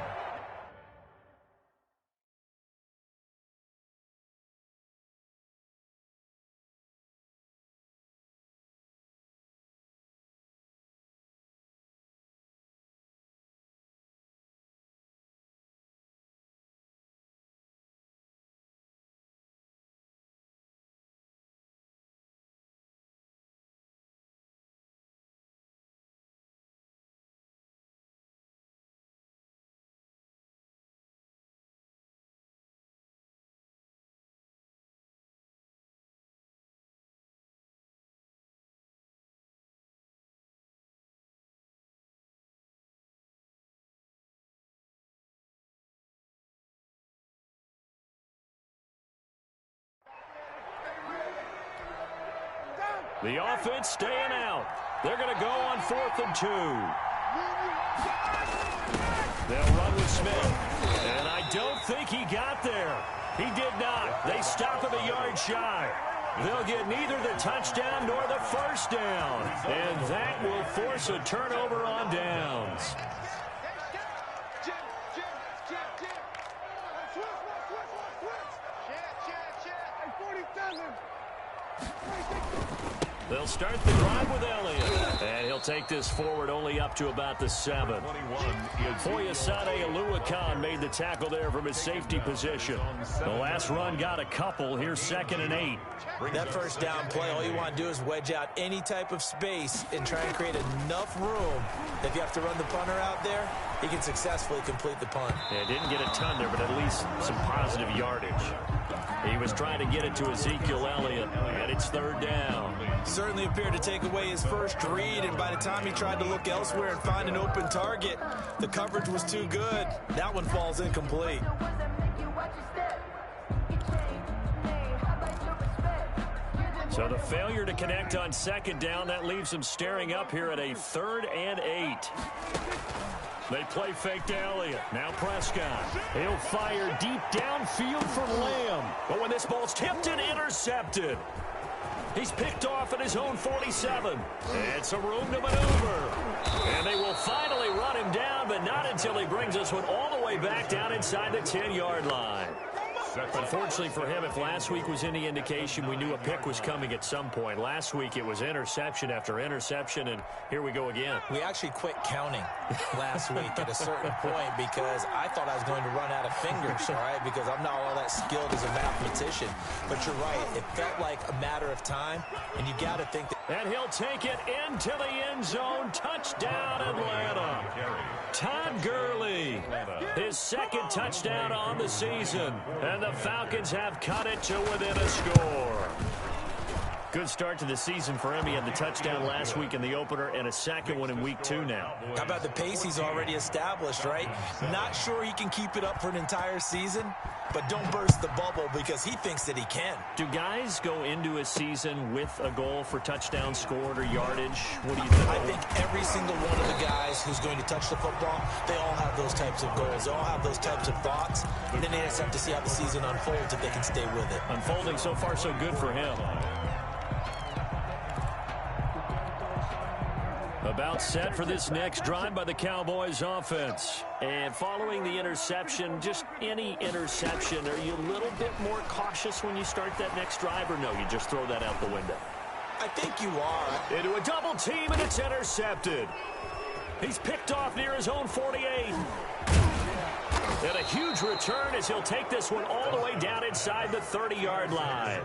The offense staying out. They're going to go on 4th and 2. They'll run with Smith. And I don't think he got there. He did not. They stop him a yard shy. They'll get neither the touchdown nor the first down. And that will force a turnover on downs. They'll start the drive with Elliott. And he'll take this forward only up to about the 7. Foyesade Oluwakan made the tackle there from his safety position. The last run got a couple. Here's 2nd and 8. That first down play, all you want to do is wedge out any type of space and try and create enough room that if you have to run the punter out there, he can successfully complete the punt. Yeah, didn't get a ton there, but at least some positive yardage. He was trying to get it to Ezekiel Elliott, and it's 3rd down. Certainly appeared to take away his first read, and by the time he tried to look elsewhere and find an open target, the coverage was too good. That one falls incomplete. So the failure to connect on 2nd down, that leaves him staring up here at a 3rd and 8. They play fake to Elliott. Now Prescott. He'll fire deep downfield for Lamb. But when this ball's tipped and intercepted, he's picked off at his own 47. And some room to maneuver. And they will finally run him down, but not until he brings this one all the way back down inside the 10-yard line. Unfortunately for him, if last week was any indication, we knew a pick was coming at some point. Last week it was interception after interception, and here we go again. We actually quit counting last week at a certain point because I thought I was going to run out of fingers, all right, because I'm not all that skilled as a mathematician. But you're right, it felt like a matter of time, and you got to think that. And he'll take it into the end zone. Touchdown, Atlanta. Todd Gurley, his 2nd touchdown on the season. And the Falcons have cut it to within a score. Good start to the season for him. He had the touchdown last week in the opener and a 2nd one in week 2 now. How about the pace he's already established, right? Not sure he can keep it up for an entire season, but don't burst the bubble because he thinks that he can. Do guys go into a season with a goal for touchdown scored or yardage? What do you think? I think every single one of the guys who's going to touch the football, they all have those types of goals. They all have those types of thoughts. And then they just have to see how the season unfolds if they can stay with it. Unfolding so far so good for him. About set for this next drive by the Cowboys offense. And following the interception, just any interception, are you a little bit more cautious when you start that next drive, or no, you just throw that out the window? I think you are. Into a double team, and it's intercepted. He's picked off near his own 48. And a huge return as he'll take this one all the way down inside the 30-yard line.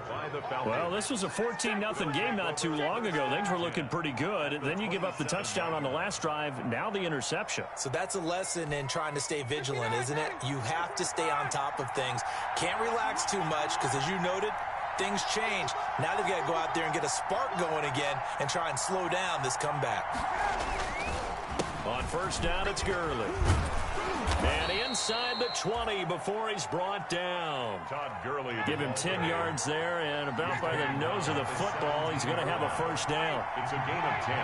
Well, this was a 14-0 game not too long ago. Things were looking pretty good. Then you give up the touchdown on the last drive. Now the interception. So that's a lesson in trying to stay vigilant, isn't it? You have to stay on top of things. Can't relax too much because, as you noted, things change. Now they've got to go out there and get a spark going again and try and slow down this comeback. On first down, it's Gurley. And inside the 20 before he's brought down. Todd Gurley. Give him 10 yards there, and about by the nose of the football, he's going to have a first down. It's a gain of 10.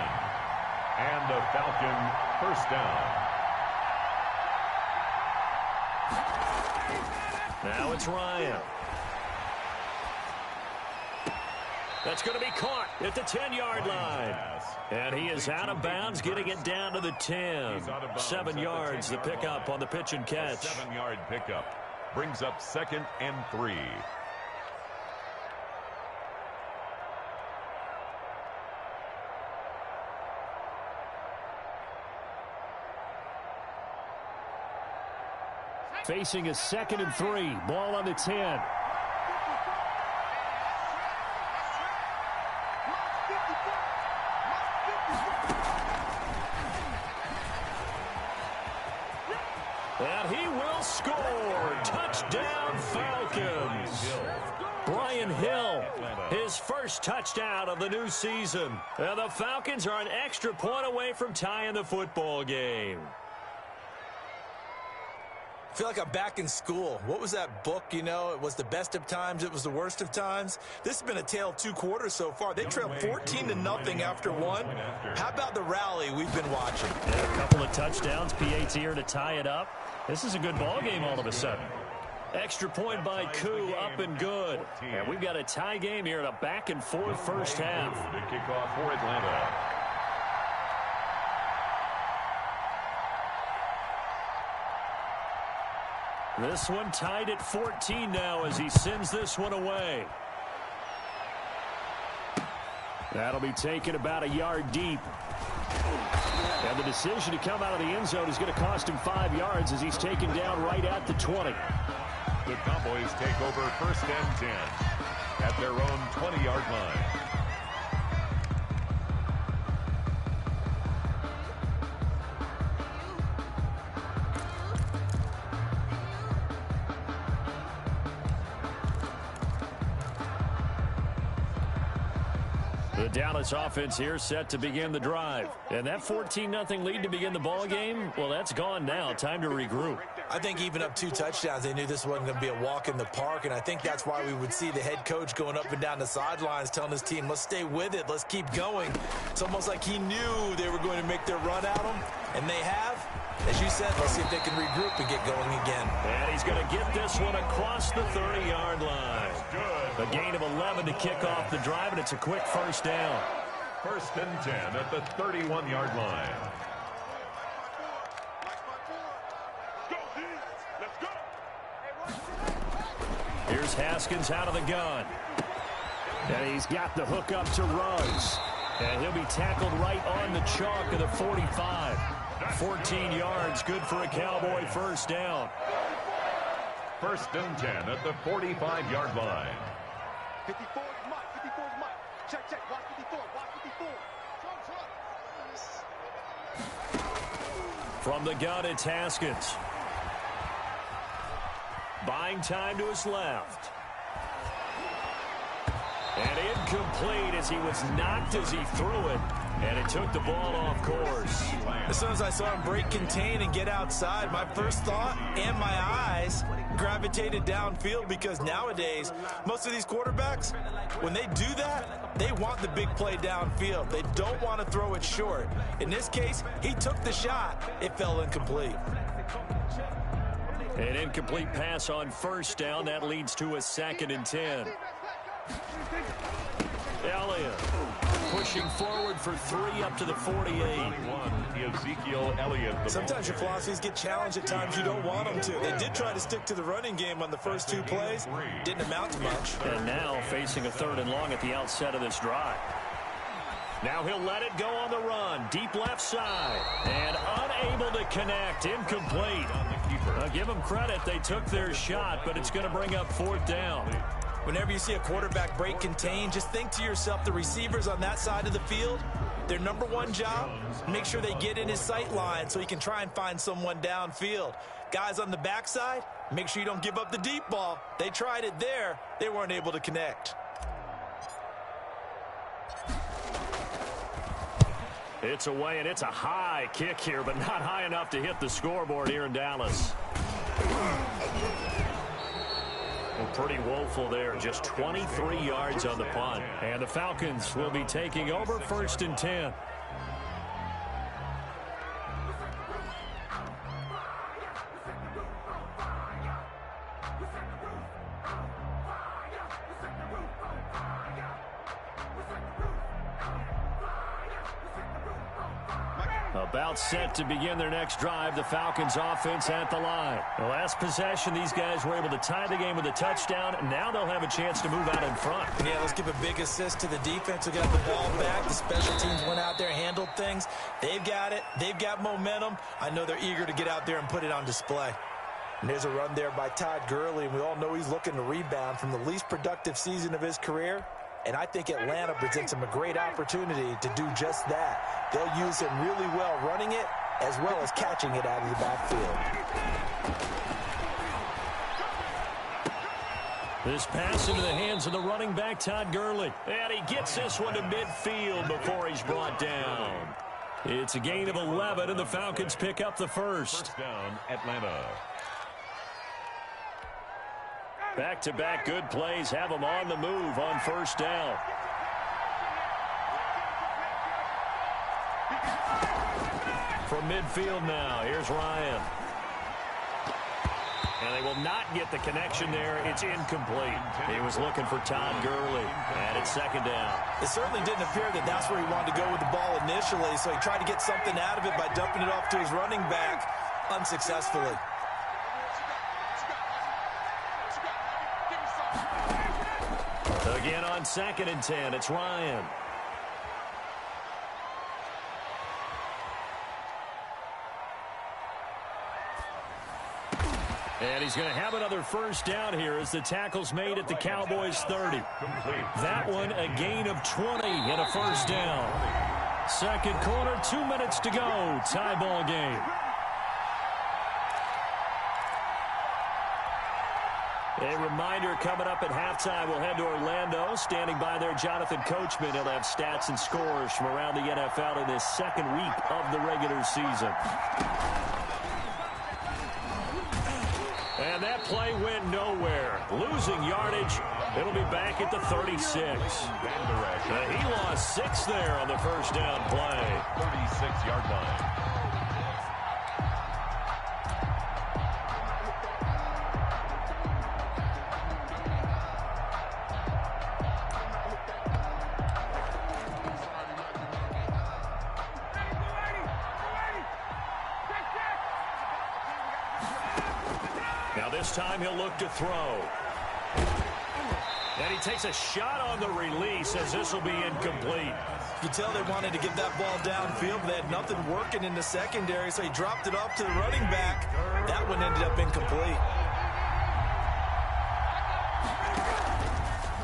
And the Falcon first down. Now it's Ryan. That's going to be caught at the 10-yard line. And he is out of bounds, getting it down to the 10. 7 yards, the pickup on the pitch and catch. 7-yard pickup brings up 2nd and 3. Facing a 2nd and 3. Ball on the 10. And he will score. Touchdown, Falcons. Brian Hill, his first touchdown of the new season. And the Falcons are an extra point away from tying the football game. I feel like I'm back in school. What was that book, you know? It was the best of times. It was the worst of times. This has been a tale of 2 quarters so far. They trailed 14-0 after 1. How about the rally we've been watching? Yeah, a couple of touchdowns. PAT here to tie it up. This is a good ball game all of a sudden. Extra point by Koo, up and good. And we've got a tie game here in a back-and-forth first half. The kickoff for Atlanta. This one tied at 14 now as he sends this one away. That'll be taken about a yard deep. And the decision to come out of the end zone is going to cost him 5 yards as he's taken down right at the 20. The Cowboys take over 1st and 10 at their own 20-yard line. The Dallas offense here set to begin the drive. And that 14-0 lead to begin the ball game, well, that's gone now. Time to regroup. I think even up 2 touchdowns, they knew this wasn't going to be a walk in the park, and I think that's why we would see the head coach going up and down the sidelines telling his team, let's stay with it, let's keep going. It's almost like he knew they were going to make their run at him, and they have. As you said, let's see if they can regroup and get going again. And he's going to get this one across the 30-yard line. A gain of 11 to kick off the drive, and it's a quick first down. 1st and 10 at the 31-yard line. Here's Haskins out of the gun. And he's got the hook up to Ruggs. And he'll be tackled right on the chalk of the 45. 14 yards, good for a Cowboy first down. 1st and 10 at the 45-yard line. 54 is Mike. 54 is Mike. Check, check. Watch 54. Watch 54. From the gun, it's Haskins. Buying time to his left. And incomplete as he was knocked as he threw it. And it took the ball off course. As soon as I saw him break contain and get outside, my first thought and my eyes gravitated downfield, because nowadays, most of these quarterbacks, when they do that, they want the big play downfield. They don't want to throw it short. In this case, he took the shot. It fell incomplete. An incomplete pass on first down. That leads to a 2nd and 10. Elliott. pushing forward for 3 up to the 48. Ezekiel Elliott. Sometimes your philosophies get challenged at times you don't want them to. They did try to stick to the running game on the first 2 plays. Didn't amount to much. And now facing a 3rd and long at the outset of this drive. Now he'll let it go on the run. Deep left side. And unable to connect. Incomplete. I'll give them credit. They took their shot, but it's going to bring up 4th down. Whenever you see a quarterback break contain, just think to yourself, the receivers on that side of the field, their number one job, make sure they get in his sight line so he can try and find someone downfield. Guys on the backside, make sure you don't give up the deep ball. They tried it there. They weren't able to connect. It's away, and it's a high kick here, but not high enough to hit the scoreboard here in Dallas. Well, pretty woeful there. Just 23 yards on the punt. And the Falcons will be taking over 1st and 10. About set to begin their next drive. The Falcons offense at the line. The last possession, these guys were able to tie the game with a touchdown. Now they'll have a chance to move out in front. Yeah, let's give a big assist to the defense who got the ball back. The special teams went out there, handled things. They've got it. They've got momentum. I know they're eager to get out there and put it on display. And there's a run there by Todd Gurley, and we all know he's looking to rebound from the least productive season of his career. And I think Atlanta presents him a great opportunity to do just that. They'll use him really well running it as well as catching it out of the backfield. This pass into the hands of the running back, Todd Gurley. And he gets this one to midfield before he's brought down. It's a gain of 11, and the Falcons pick up the first. First down, Atlanta. Back-to-back good plays have them on the move on 1st down. From midfield now, here's Ryan. And they will not get the connection there. It's incomplete. He was looking for Todd Gurley, and it's 2nd down. It certainly didn't appear that that's where he wanted to go with the ball initially, so he tried to get something out of it by dumping it off to his running back unsuccessfully. Again on 2nd and 10, it's Ryan. And he's going to have another first down here as the tackle's made at the Cowboys 30. That one a gain of 20 and a first down. 2nd quarter, 2 minutes to go. Tie ball game. A reminder, coming up at halftime, we'll head to Orlando. Standing by there, Jonathan Coachman. He'll have stats and scores from around the NFL in his 2nd week of the regular season. And that play went nowhere. Losing yardage. It'll be back at the 36. He lost 6 there on the first down play. 36-yard line. This time he'll look to throw. And he takes a shot on the release as this will be incomplete. You tell they wanted to get that ball downfield, but they had nothing working in the secondary, so he dropped it off to the running back. That one ended up incomplete.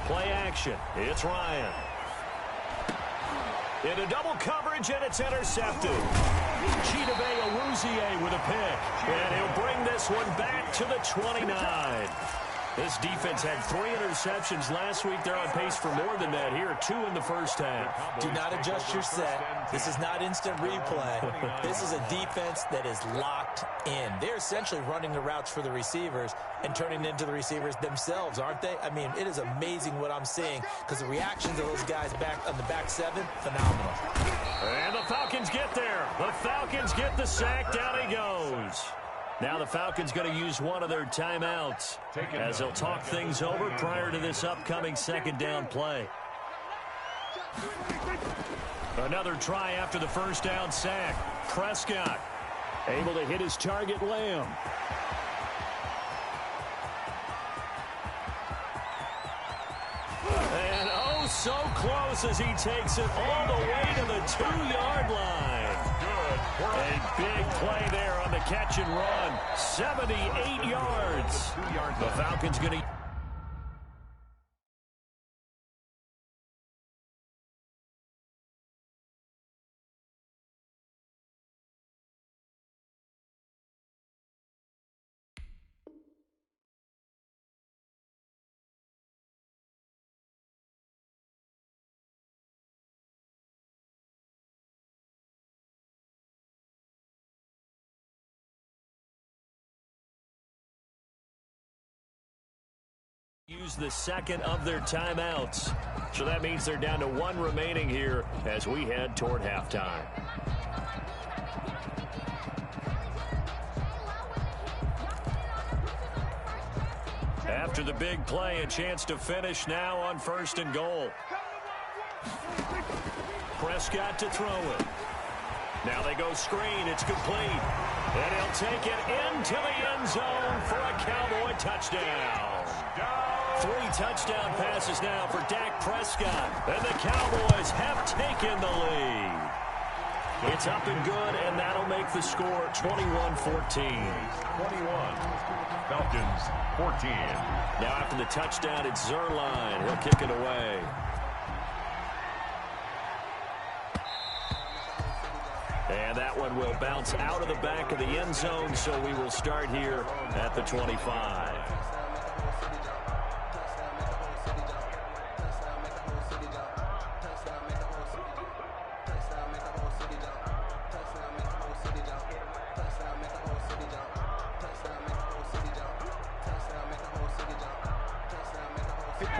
Play action. It's Ryan. Into double coverage, and it's intercepted. Chidobe Awuzie with a pick. And he'll bring this one back to the 29. This defense had 3 interceptions last week. They're on pace for more than that here. 2 in the first half. Do not adjust your set. This is not instant replay. This is a defense that is locked in. They're essentially running the routes for the receivers and turning into the receivers themselves, aren't they? I mean, it is amazing what I'm seeing because the reactions of those guys back on the back 7, phenomenal. And the Falcons get there. The Falcons get the sack. Down he goes. Now the Falcons going to use one of their timeouts as they'll talk things over prior to this upcoming 2nd down play. Another try after the first down sack. Prescott able to hit his target, Lamb. And oh, so close as he takes it all the way to the 2-yard line. A big play there on the catch and run. 78 yards. The Falcons going to... use the second of their timeouts. So that means they're down to 1 remaining here as we head toward halftime. After the big play, a chance to finish now on 1st and goal. Prescott to throw it. Now they go screen. It's complete. And he'll take it into the end zone for a Cowboy touchdown. 3 touchdown passes now for Dak Prescott. And the Cowboys have taken the lead. It's up and good, and that'll make the score 21-14. 21. Falcons 14. Now after the touchdown, it's Zerline. He'll kick it away. And that one will bounce out of the back of the end zone, so we will start here at the 25.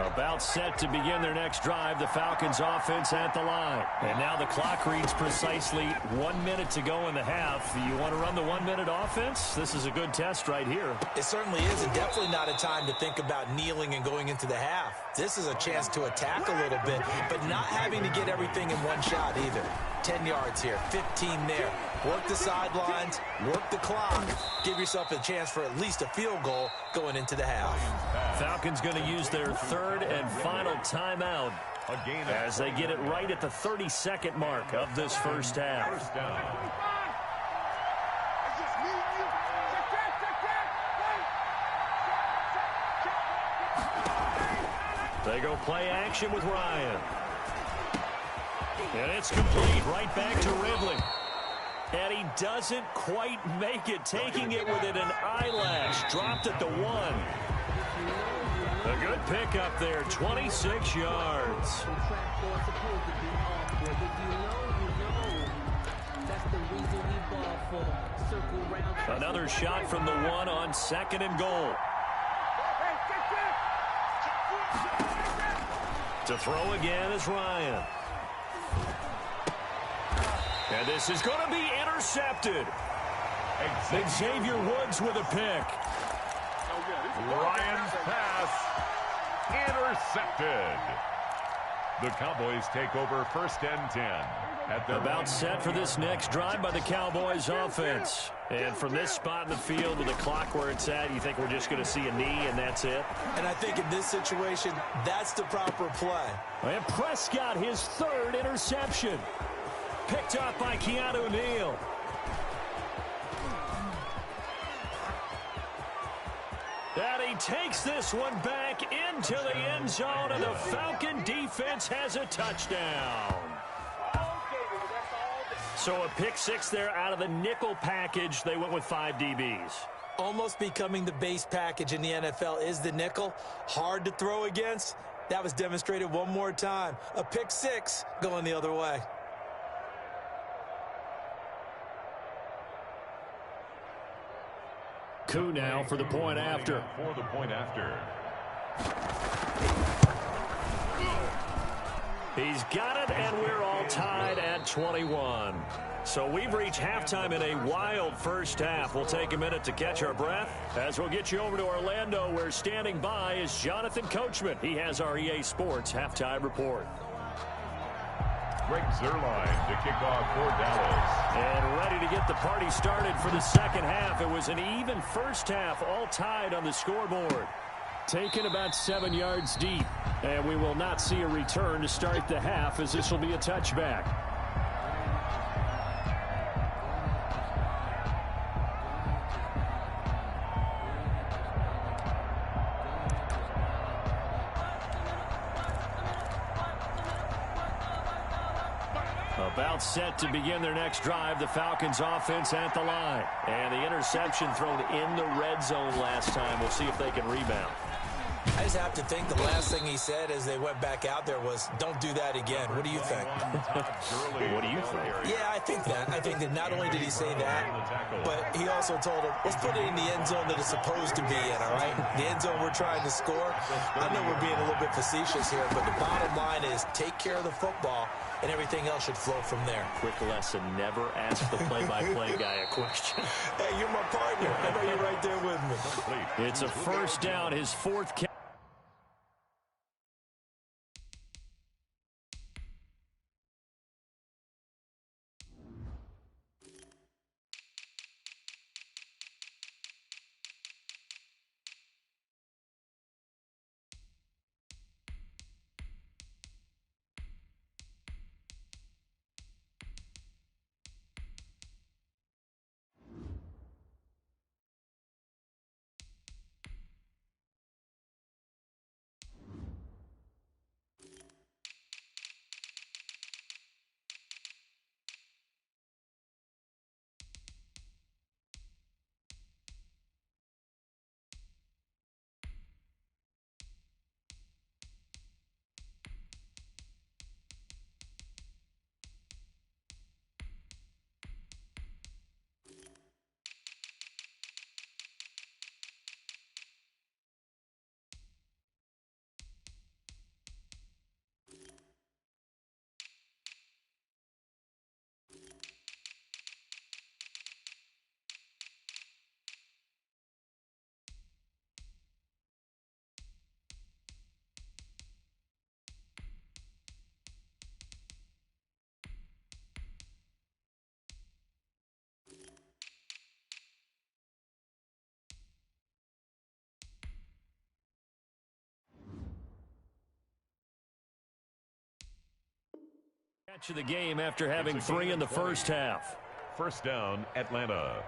About set to begin their next drive. The Falcons offense at the line. And now the clock reads precisely 1 minute to go in the half. You want to run the 1-minute offense? This is a good test right here. It certainly is, and definitely not a time to think about kneeling and going into the half. This is a chance to attack a little bit, but not having to get everything in one shot either. 10 yards here, 15 there. Work the sidelines, work the clock. Give yourself a chance for at least a field goal going into the half. Falcons going to use their 3rd and final timeout as they get it right at the 32nd mark of this first half. First down. They go play action with Ryan. And it's complete right back to Ridley. And he doesn't quite make it, taking it within an eyelash. Dropped at the 1. A good pickup there, 26 yards. Another shot from the 1 on 2nd and goal. To throw again is Ryan. And this is going to be intercepted. Xavier Woods with a pick. Ryan's pass intercepted. The Cowboys take over 1st and 10. About set for this next drive by the Cowboys offense. And from this spot in the field with the clock where it's at, you think we're just going to see a knee and that's it? And I think in this situation, that's the proper play. And Prescott, his 3rd interception. Picked up by Keanu Neal. And he takes this one back into the end zone, and the Falcon defense has a touchdown. So a pick 6 there out of the nickel package. They went with 5 DBs. Almost becoming the base package in the NFL is the nickel. Hard to throw against. That was demonstrated one more time. A pick 6 going the other way. Coup now for the point after. For the point after. He's got it, and we're all tied at 21. So we've reached halftime in a wild first half. We'll take a minute to catch our breath as we'll get you over to Orlando, where standing by is Jonathan Coachman. He has our EA Sports halftime report. Greg Zuerlein to kick off for Dallas. And ready to get the party started for the second half. It was an even first half, all tied on the scoreboard. Taken about 7 yards deep. And we will not see a return to start the half, as this will be a touchback. About set to begin their next drive. The Falcons offense at the line. And the interception thrown in the red zone last time. We'll see if they can rebound. I just have to think the last thing he said as they went back out there was, don't do that again. What do you think? What do you think? Yeah, I think that. I think that not only did he say that, but he also told him, let's put it in the end zone that it's supposed to be in, all right? The end zone we're trying to score. I know we're being a little bit facetious here, but the bottom line is take care of the football, and everything else should flow from there. Quick lesson, never ask the play-by-play guy a question. Hey, you're my partner. I know you're right there with me. It's a first down, his fourth catch. Catch of the game after having 3 in the first half. First down, Atlanta.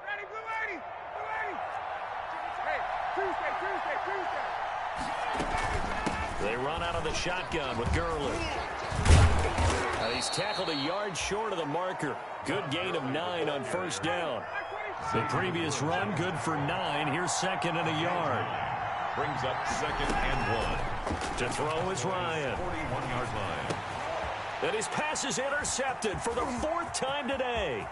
Ready, Blue 80! Blue 80! Hey, Tuesday. They run out of the shotgun with Gurley. He's tackled a yard short of the marker. Good gain of 9 on first down. The previous run, good for 9. Here's second and a yard. Brings up second and 1. To throw is Ryan. 41-yard line. And his pass is intercepted for the 4th time today.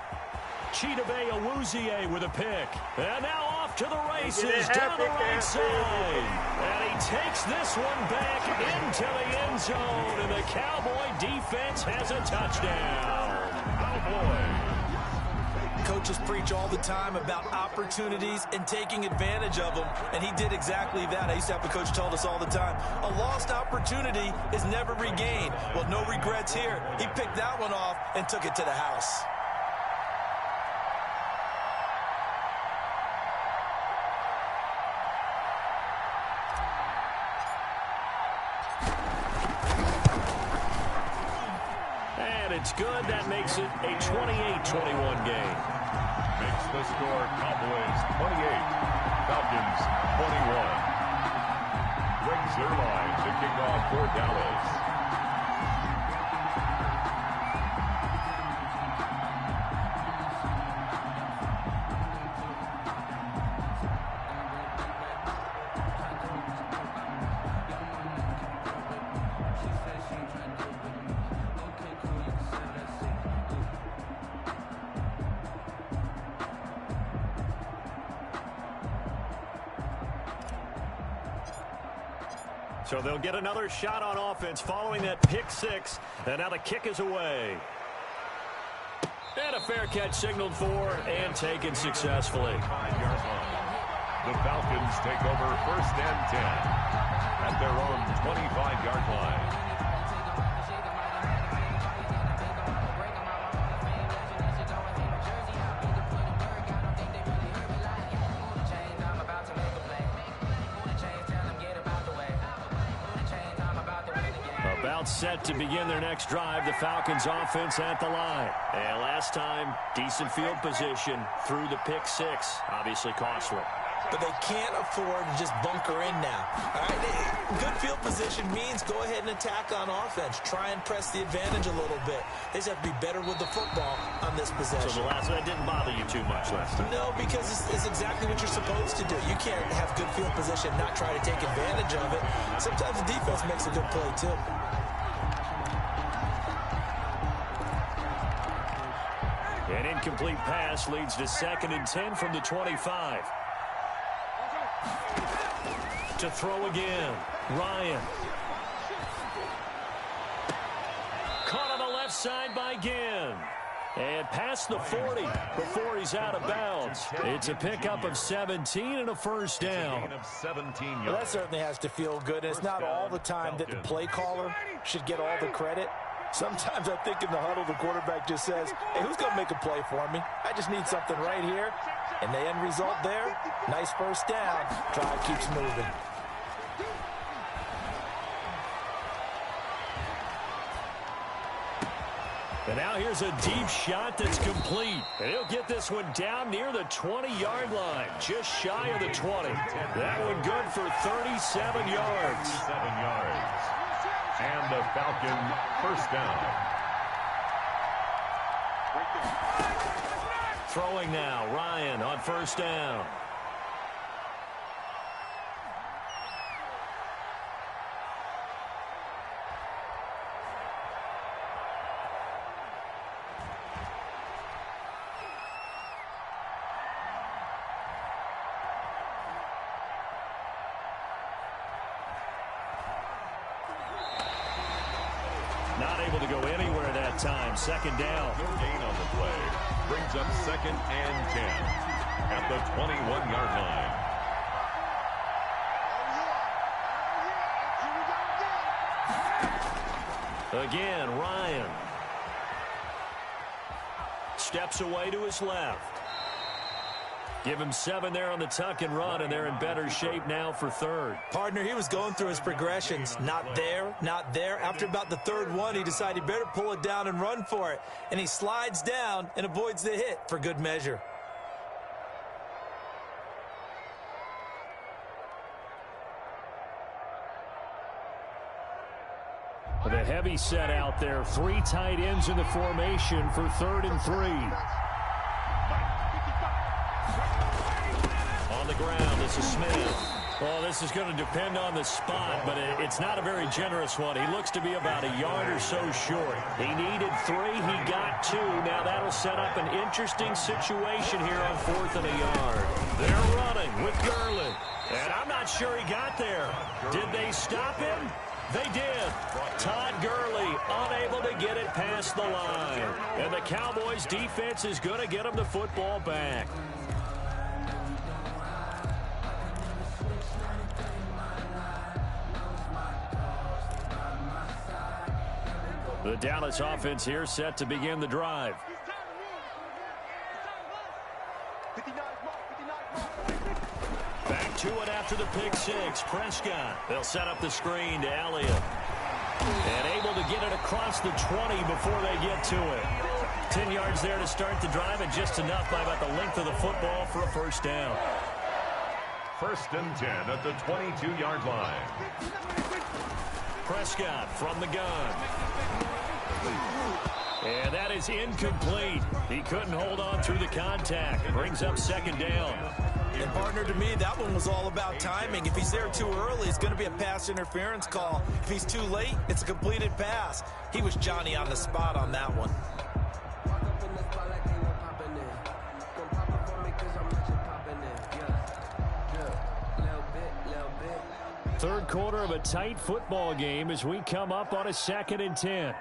Chidobe Awuzie with a pick. And now off to the races down the right side. And he takes this one back into the end zone. And the Cowboy defense has a touchdown. Cowboy. Coaches preach all the time about opportunities and taking advantage of them, and he did exactly that. I used to have a coach told us all the time, a lost opportunity is never regained. Well, no regrets here. He picked that one off and took it to the house. And it's good. That makes it a 28-21 game. Makes the score Cowboys 28, Falcons 21. Greg Zuerlein to kick off for Dallas. So they'll get another shot on offense following that pick six. And now the kick is away. And a fair catch signaled for and taken successfully. 5-yard line. The Falcons take over 1st and 10 at their own 25-yard line. About set to begin their next drive, the Falcons offense at the line. And last time, decent field position through the pick six. Obviously costly. But they can't afford to just bunker in now. All right, good field position means go ahead and attack on offense. Try and press the advantage a little bit. They just have to be better with the football on this possession. So that didn't bother you too much last time? No, because it's exactly what you're supposed to do. You can't have good field position, not try to take advantage of it. Sometimes the defense makes a good play, too. An incomplete pass leads to 2nd and 10 from the 25. To throw again, Ryan. Caught on the left side by Ginn. And past the 40 before he's out of bounds. It's a pickup of 17 and a first down. Well, that certainly has to feel good. And it's not all the time that the play caller should get all the credit. Sometimes I think in the huddle, the quarterback just says, hey, who's going to make a play for me? I just need something right here. And the end result there, nice first down. Drive keeps moving. And now here's a deep shot that's complete. And he'll get this one down near the 20-yard line, just shy of the 20. That one good for 37 yards. 37 yards. And the Falcon first down. Throwing now, Ryan on first down. Not able to go anywhere that time. 2nd down. No gain on the play. Brings up 2nd and 10 at the 21-yard line. Again, Ryan. Steps away to his left. Give him 7 there on the tuck and run, and they're in better shape now for 3rd. Partner, he was going through his progressions. Not there, not there. After about the 3rd one, he decided he better pull it down and run for it. And he slides down and avoids the hit for good measure. The heavy set out there. 3 tight ends in the formation for 3rd and 3. On the ground, this is Smith. Well, this is going to depend on the spot, but it's not a very generous one. He looks to be about a yard or so short. He needed 3. He got 2. Now that'll set up an interesting situation here on 4th and a yard. They're running with Gurley. And I'm not sure he got there. Did they stop him? They did. Todd Gurley unable to get it past the line. And the Cowboys defense is going to get him the football back. The Dallas offense here set to begin the drive. Back to it after the pick six. Prescott. They'll set up the screen to Elliott. And able to get it across the 20 before they get to it. 10 yards there to start the drive, and just enough by about the length of the football for a first down. 1st and 10 at the 22-yard line. Prescott from the gun. And that is incomplete. He couldn't hold on through the contact. Brings up 2nd down. And partner, to me, that one was all about timing. If he's there too early, it's going to be a pass interference call. If he's too late, it's a completed pass. He was Johnny on the spot on that one. Third quarter of a tight football game as we come up on a 2nd and 10.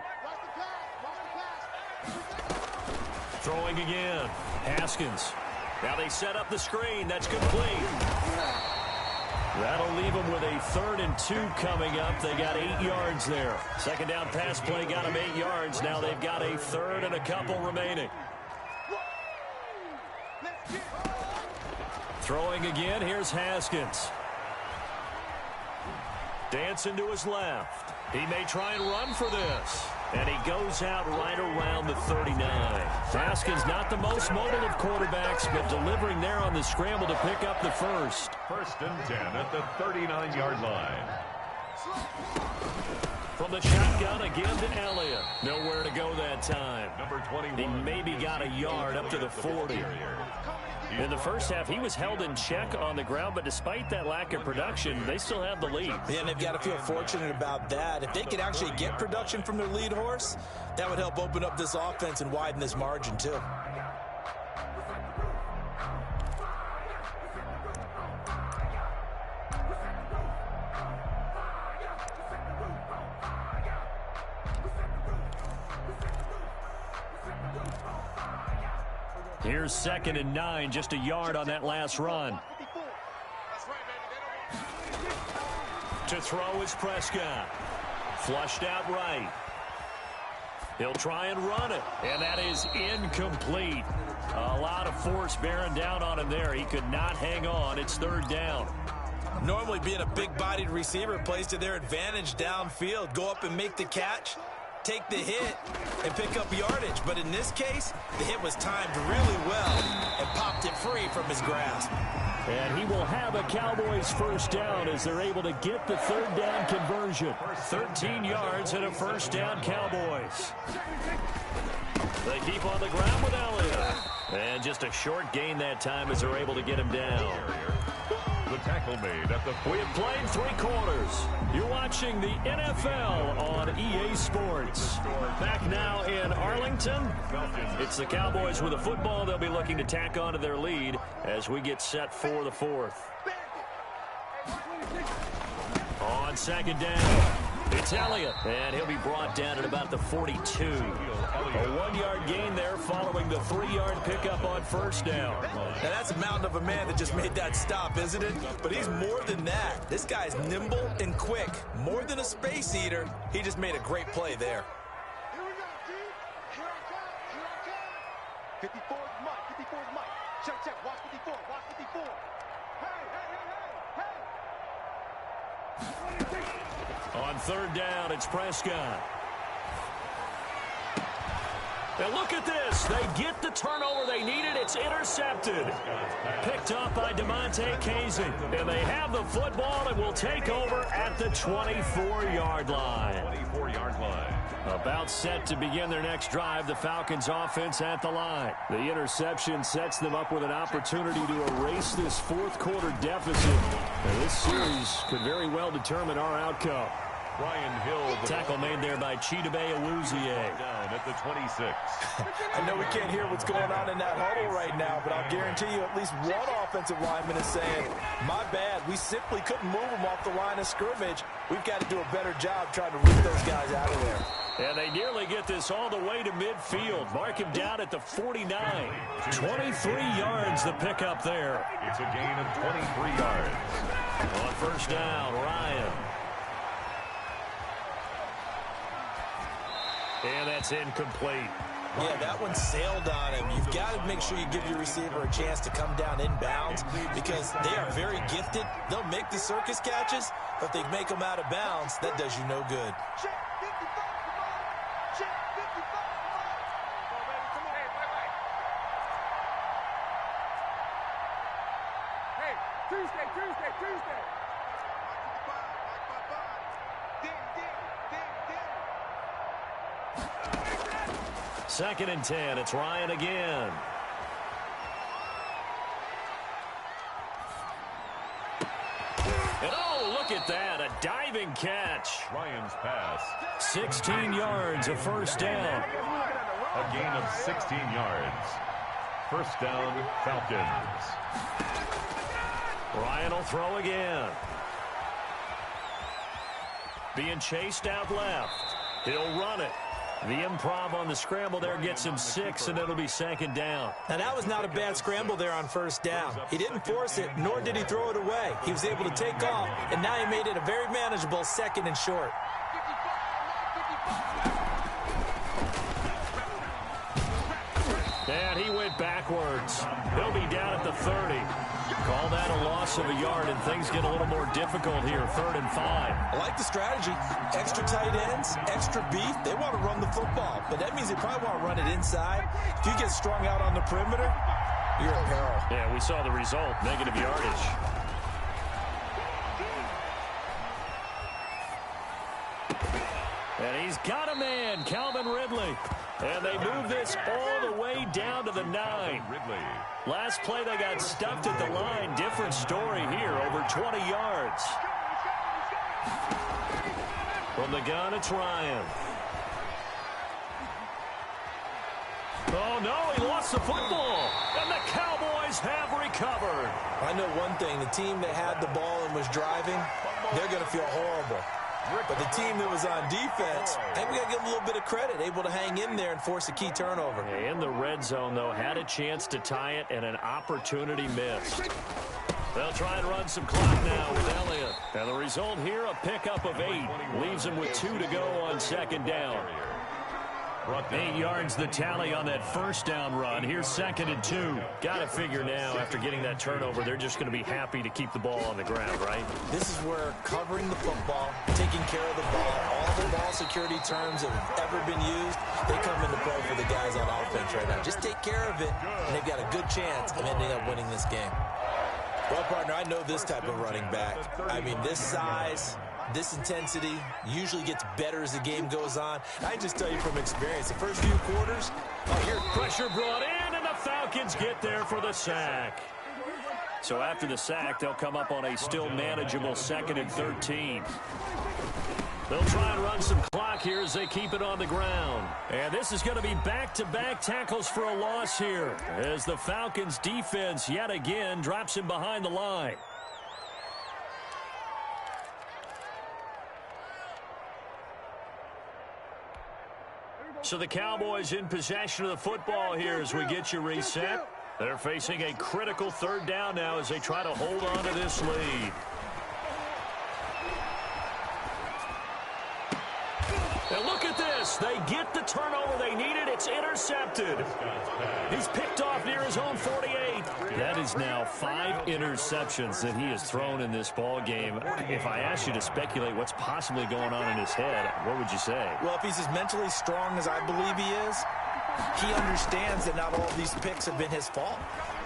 Throwing again. Haskins. Now they set up the screen. That's complete. That'll leave them with a 3rd and 2 coming up. They got 8 yards there. Second down pass play got them 8 yards. Now they've got a 3rd and a couple remaining. Throwing again. Here's Haskins. Dancing to his left. He may try and run for this. And he goes out right around the 39. Haskins not the most mobile of quarterbacks, but delivering there on the scramble to pick up the first. 1st and 10 at the 39-yard line. From the shotgun again to Elliott. Nowhere to go that time. Number 21. He maybe got a yard up to the 40. In the first half, he was held in check on the ground, but despite that lack of production, they still have the lead. Yeah, and they've got to feel fortunate about that. If they could actually get production from their lead horse, that would help open up this offense and widen this margin, too. Here's 2nd and 9, just a yard on that last run. To throw is Prescott. Flushed out right. He'll try and run it, and that is incomplete. A lot of force bearing down on him there. He could not hang on. It's 3rd down. Normally being a big-bodied receiver plays to their advantage downfield. Go up and make the catch, take the hit, and pick up yardage. But in this case, the hit was timed really well and popped it free from his grasp. And he will have a Cowboys 1st down as they're able to get the 3rd down conversion. 13 yards and a 1st down Cowboys. They keep on the ground with Elliott. And just a short gain that time as they're able to get him down. The tackle made at the... We have played 3 quarters. You're watching the NFL on EA Sports. Back now in Arlington. It's the Cowboys with a football. They'll be looking to tack onto their lead as we get set for the 4th. On 2nd down, it's Elliott, and he'll be brought down at about the 42. A 1-yard gain there following the 3-yard pickup on 1st down. Now that's a mountain of a man that just made that stop, isn't it? But he's more than that. This guy's nimble and quick. More than a space eater, he just made a great play there. Here we go, G. Here I come. Here I come. 54 is Mike. 54 is Mike. Check. Watch 54. Watch 54. Hey. On 3rd down, it's Prescott. And look at this. They get the turnover they needed. It's intercepted. Picked up by DeMonte Casey. And they have the football and will take over at the 24-yard line. 24-yard line. About set to begin their next drive. The Falcons offense at the line. The interception sets them up with an opportunity to erase this 4th quarter deficit. And this series could very well determine our outcome. Ryan Hill. Tackle made there by Chidobe Awuzie. Down at the 26. I know we can't hear what's going on in that huddle right now, but I'll guarantee you at least one offensive lineman is saying, my bad, we simply couldn't move them off the line of scrimmage. We've got to do a better job trying to root those guys out of there. And they nearly get this all the way to midfield. Mark him down at the 49. 23 yards the pickup there. It's a gain of 23 yards. On 1st down, Ryan. And that's incomplete. Yeah, that one sailed on him. You've got to make sure you give your receiver a chance to come down inbounds because they are very gifted. They'll make the circus catches, but if they make them out of bounds, that does you no good. Check 55. Check 55. Come on, baby. Come on. Hey, Tuesday. Second and 10. It's Ryan again. And oh, look at that. A diving catch. Ryan's pass. 16 yards, a 1st down. A gain of 16 yards. 1st down, Falcons. Ryan will throw again. being chased out left. He'll run it. The improv on the scramble there gets him 6, and it'll be 2nd down. Now, that was not a bad scramble there on 1st down. He didn't force it, nor did he throw it away. He was able to take off, and now he made it a very manageable 2nd and short. And he went backwards. He'll be down at the 30. Call that a loss of a yard, and things get a little more difficult here, 3rd and 5. I like the strategy. Extra tight ends, extra beef. They want to run the football, but that means they probably want to run it inside. If you get strung out on the perimeter, you're in peril. Yeah, we saw the result, negative yardage. And he's got a man, Calvin Ridley. And they move this all the way down to the 9. Last play, they got stuffed at the line. Different story here, over 20 yards. From the gun, it's Ryan. Oh, no, he lost the football. And the Cowboys have recovered. I know one thing. The team that had the ball and was driving, they're going to feel horrible. But the team that was on defense, I think we got to give them a little bit of credit, able to hang in there and force a key turnover. In the red zone, though, had a chance to tie it, and an opportunity missed. They'll try and run some clock now with Elliott. And the result here, a pickup of 8. Leaves him with 2 to go on 2nd down. 8 yards the tally on that 1st down run. Here's 2nd and 2. Got to figure now, after getting that turnover, they're just going to be happy to keep the ball on the ground, right? This is where covering the football, taking care of the ball, all the ball security terms that have ever been used, they come into play for the guys on offense right now. Just take care of it, and they've got a good chance of ending up winning this game. Well, partner, I know this type of running back. I mean, this size, this intensity usually gets better as the game goes on. I just tell you from experience, the first few quarters, here's pressure brought in, and the Falcons get there for the sack. So after the sack, they'll come up on a still manageable 2nd and 13. They'll try and run some clock here as they keep it on the ground. And this is going to be back-to-back tackles for a loss here, as the Falcons' defense yet again drops him behind the line. So the Cowboys in possession of the football here as we get you reset. They're facing a critical 3rd down now as they try to hold on to this lead. And look at this. They get the turnover they needed. It's intercepted. He's picked off near his own 48. That is now 5 interceptions that he has thrown in this ball game. If I asked you to speculate what's possibly going on in his head, what would you say? Well, if he's as mentally strong as I believe he is, he understands that not all of these picks have been his fault.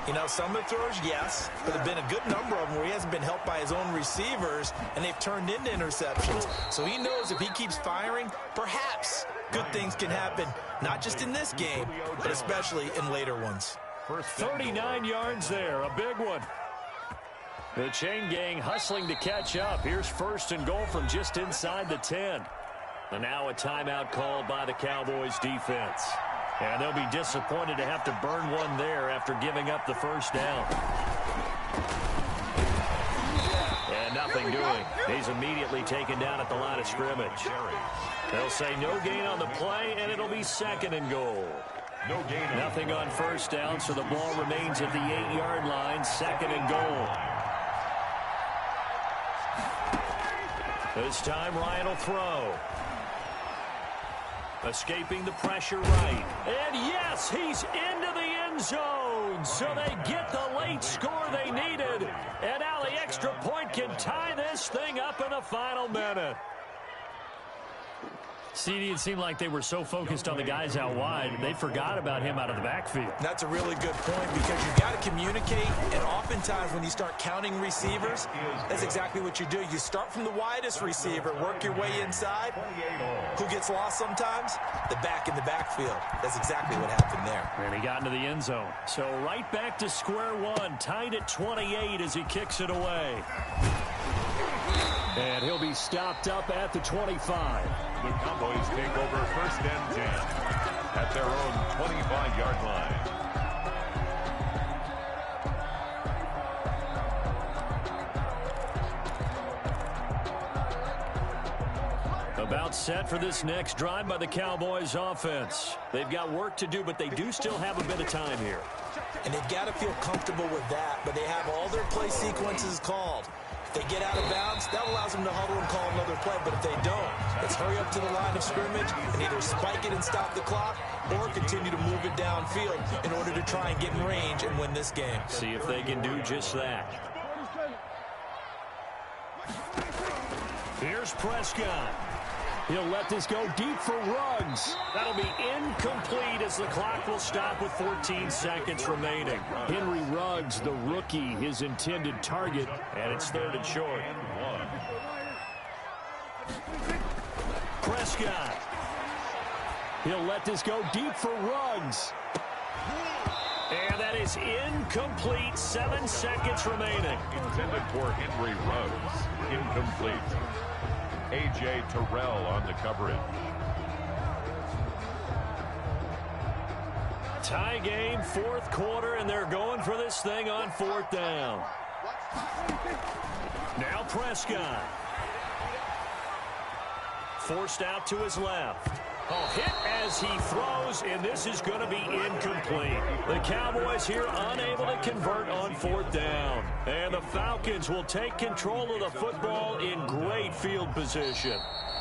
You know, some of the throws, yes, but there have been a good number of them where he hasn't been helped by his own receivers, and they've turned into interceptions. So he knows if he keeps firing, perhaps good things can happen, not just in this game, but especially in later ones. 39 yards there, a big one. The chain gang hustling to catch up. Here's 1st and goal from just inside the 10. And now a timeout called by the Cowboys defense. And they'll be disappointed to have to burn one there after giving up the 1st down. And nothing doing. He's immediately taken down at the line of scrimmage. They'll say no gain on the play, and it'll be 2nd and goal. No gain. Nothing on 1st down, so the ball remains at the 8-yard line, 2nd and goal. This time, Ryan will throw. Escaping the pressure right. And yes, he's into the end zone. So they get the late score they needed. And now the extra point can tie this thing up in the final minute. CD, it seemed like they were so focused on the guys out wide, they forgot about him out of the backfield. That's a really good point because you've got to communicate, and oftentimes when you start counting receivers, that's exactly what you do. You start from the widest receiver, work your way inside. Who gets lost sometimes? The back in the backfield. That's exactly what happened there. And he got into the end zone. So right back to square one, tied at 28 as he kicks it away. And he'll be stopped up at the 25. The Cowboys take over 1st and 10 at their own 25-yard line. set for this next drive by the Cowboys offense. They've got work to do, but they do still have a bit of time here. And they've got to feel comfortable with that, but they have all their play sequences called. If they get out of bounds, that allows them to huddle and call another play, but if they don't, let's hurry up to the line of scrimmage and either spike it and stop the clock or continue to move it downfield in order to try and get in range and win this game. See if they can do just that. Here's Prescott. He'll let this go deep for Ruggs. That'll be incomplete as the clock will stop with 14 seconds remaining. Henry Ruggs, the rookie, his intended target, and it's 3rd and short. Prescott. He'll let this go deep for Ruggs. And that is incomplete. 7 seconds remaining. Intended for Henry Ruggs. Incomplete. A.J. Terrell on the coverage. Tie game, 4th quarter, and they're going for this thing on 4th down. Now Prescott. Forced out to his left. Hit as he throws, and this is going to be incomplete. The Cowboys here unable to convert on 4th down. And the Falcons will take control of the football in great field position.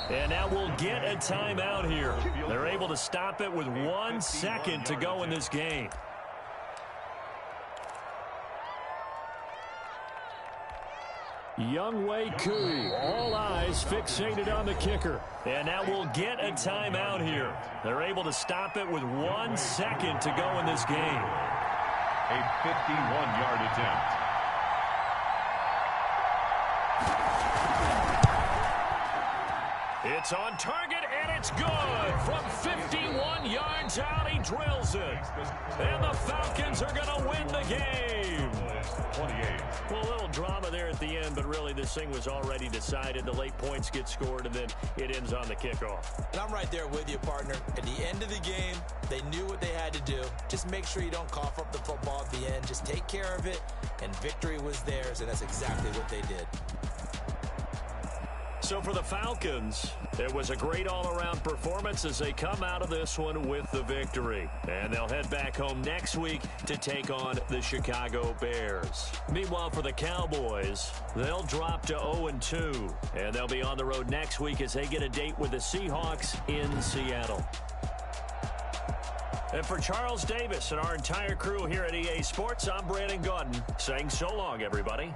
And now we'll get a timeout here. They're able to stop it with 1 second to go in this game. Yellowboiy Koo, all eyes fixated on the kicker. And now we'll get a timeout here. They're able to stop it with 1 second to go in this game. A 51-yard attempt. It's on target, and it's good. From 51 yards out, he drills it. And the Falcons are going to win the game. 28. Well, a little drama there at the end, but really this thing was already decided. The late points get scored, and then it ends on the kickoff. And I'm right there with you, partner. At the end of the game, they knew what they had to do. Just make sure you don't cough up the football at the end. Just take care of it, and victory was theirs, and that's exactly what they did. So for the Falcons, it was a great all-around performance as they come out of this one with the victory. And they'll head back home next week to take on the Chicago Bears. Meanwhile, for the Cowboys, they'll drop to 0-2. And they'll be on the road next week as they get a date with the Seahawks in Seattle. And for Charles Davis and our entire crew here at EA Sports, I'm Brandon Gaudin saying so long, everybody.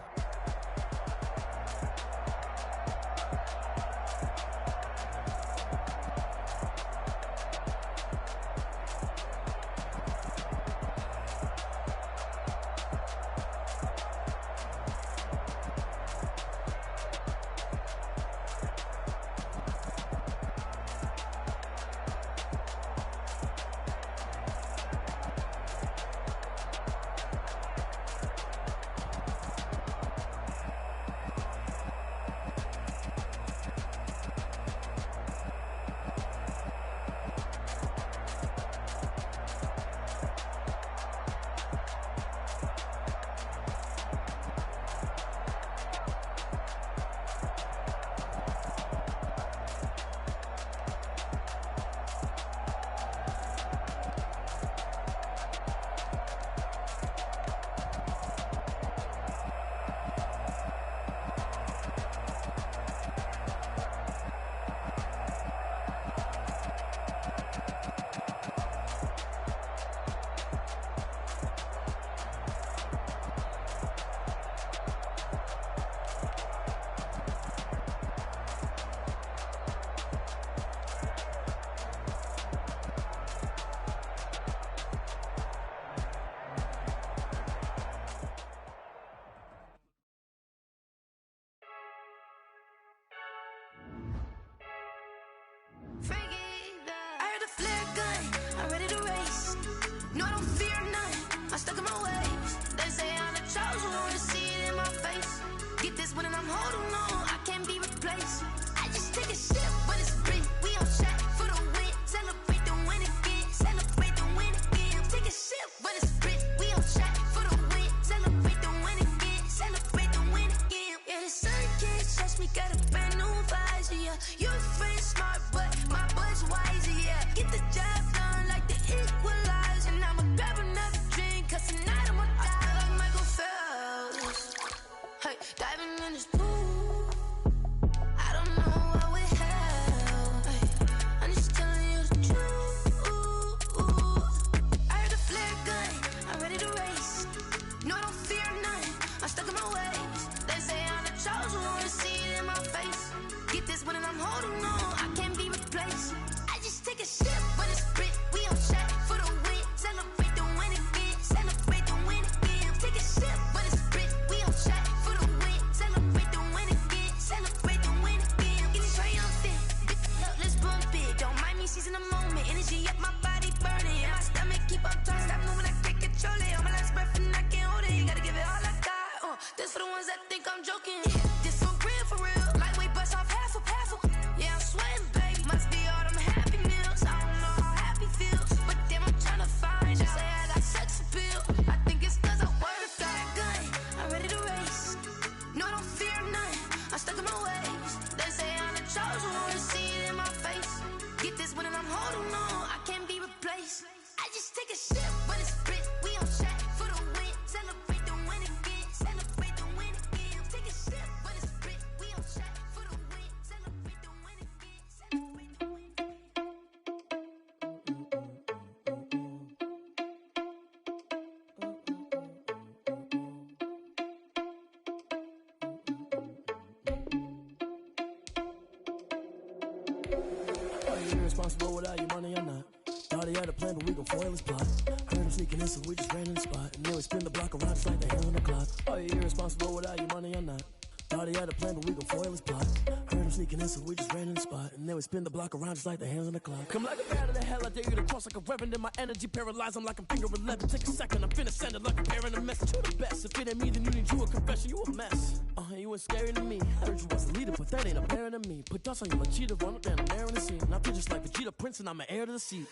you irresponsible without your money or not? Thought he had a plan, but we gon' foil his plot. Heard him sneaking in, so we just ran in the spot. And then we spin the block around just like the hands on the clock. Are you irresponsible without your money or not? Thought he had a plan, but we gon' foil his plot. Heard him sneaking in, so we just ran in the spot. And then we spin the block around just like the hands on the clock. Come like a bat of the hell, I dare you to cross like a reverend. In my energy paralyzed, I'm like I'm finger 11. Take a second, I'm finna send it like a parent a message. You the best, if it ain't me, then you need you a confession. You a mess, you ain't scary to me. Heard you was a leader, but that ain't apparent to me. Put dust on you, Vegeta, run up and I'm there in the scene. And I feel just like Vegeta Prince and I'm an heir to the seat.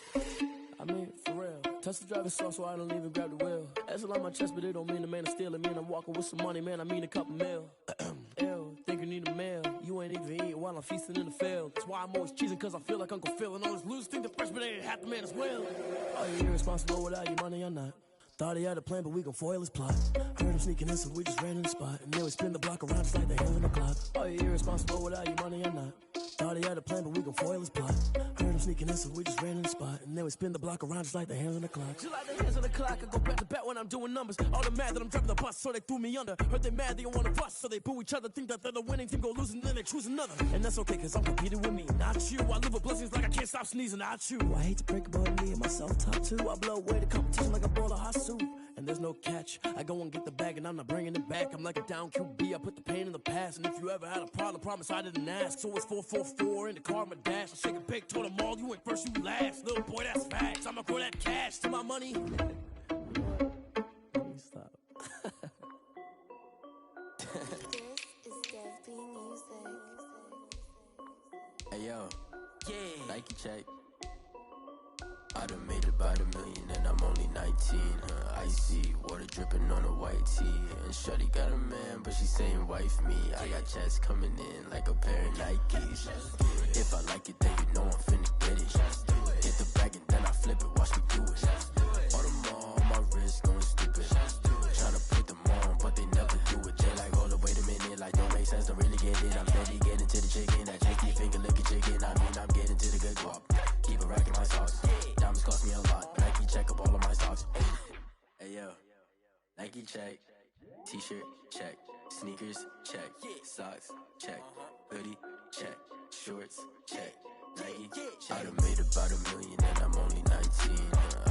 I mean, for real. Touch the driver's sauce so I don't even grab the wheel. That's on my chest, but it don't mean the man is stealing. Man, I'm walking with some money, man, I mean a couple mil. Ew, think you need a meal. You ain't even eating while I'm feasting in the field. That's why I'm always cheesing, cause I feel like Uncle Phil. And all those losers think the freshman ain't half the man as well. Are you irresponsible without your money or not? Thought he had a plan, but we gon' foil his plot. Heard him sneaking in, so we just ran in the spot. And then we spin the block around just like the hands on the clock. Are you irresponsible without your money or not? Thought he had a plan, but we gon' foil his plot. Heard him sneaking in, so we just ran in the spot. And then we spin the block around just like the hands on the clock. Just like the hands on the clock, I go back to back when I'm doing numbers. All the mad that I'm driving the bus, so they threw me under. Heard they mad, they don't wanna bust, so they boo each other. Think that they're the winning team, go losing, then they choose another. And that's okay, cause I'm competing with me, not you. I live with blessings like I can't stop sneezing, not you. I hate to break about me and myself top two. I blow away the competition like a bowl of hot soup. And there's no catch, I go and get the bag and I'm not bringing it back. I'm like a down QB, I put the pain in the past. And if you ever had a problem, promise I didn't ask. So it's 444 in the car, my dash. I shake a big, told them all, you ain't first, you last. Little boy, that's facts, I'ma grow that cash to my money. Let me stop. This is Dev Music. Hey yo, yeah, Nike check. I done made about $1 million and I'm only 19. Icy water dripping on a white tee. And shorty got a man, but she saying wife me. I got checks coming in like a pair of Nikes. If I like it, then you know I'm finna get it. Hit the bag and then I flip it, watch me do it. All on my wrist going stupid. Tryna put them on, but they never do it. They like, hold up, wait a minute, like don't make sense, don't really get it. I'm steady getting to the chicken, that chicky finger licking chicken. I mean, I'm getting to the good guap. Keep a rack in my socks. Diamonds cost me a lot. Nike check up all of my stocks. Hey yo, Nike check. T-shirt check. Sneakers check. Socks check. Hoodie check. Shorts check. Nike check. I done made about $1 million and I'm only 19.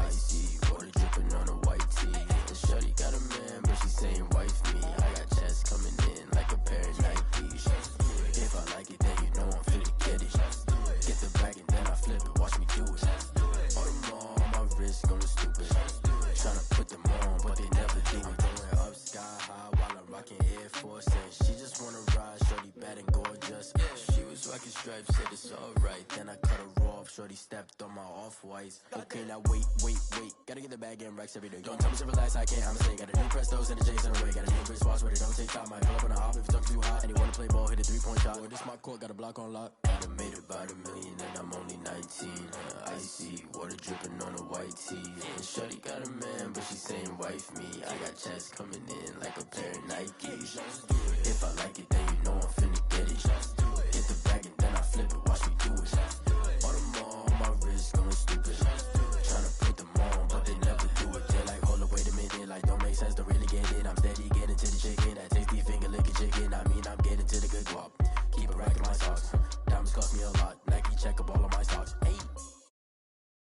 Icy water dripping on a white tee. And shorty got a man, but she saying wife me. I got checks coming in like a pair of Nikes. If I like it, then you know I'm finna get it. Get the bag and then I flip it, watch me do it. All them on my wrist going stupid. Tryna put them on, but they never do it. Going up sky high while I'm rocking Air Force. And she just wanna ride, shorty bad and gorgeous. She was rocking stripes, said it's alright. Then I cut her off, shorty stepped on my off-whites. Okay, now wait. Gotta get the bag and racks every day. Don't tell me to relax, I can't, I'ma say. Got a new Prestos and a J's in a way. Got a new Chris Foss, but it don't take time. Might pull up on a hop if it's up too hot. And you wanna play ball, hit a 3-point shot. Or this my court, got a block on lock. I done made about $1 million and I'm only 19. Icy water dripping on a white tee. And shorty got a man, but she saying wife me. I got checks coming in like a pair of Nikes. If I like it, then you know I'm finna get it. Hit the bag and then I flip it, watch me do it. All them on my wrist going stupid. Tryna put them on, but they never do it. They like, hold up, wait a minute, like don't make sense, don't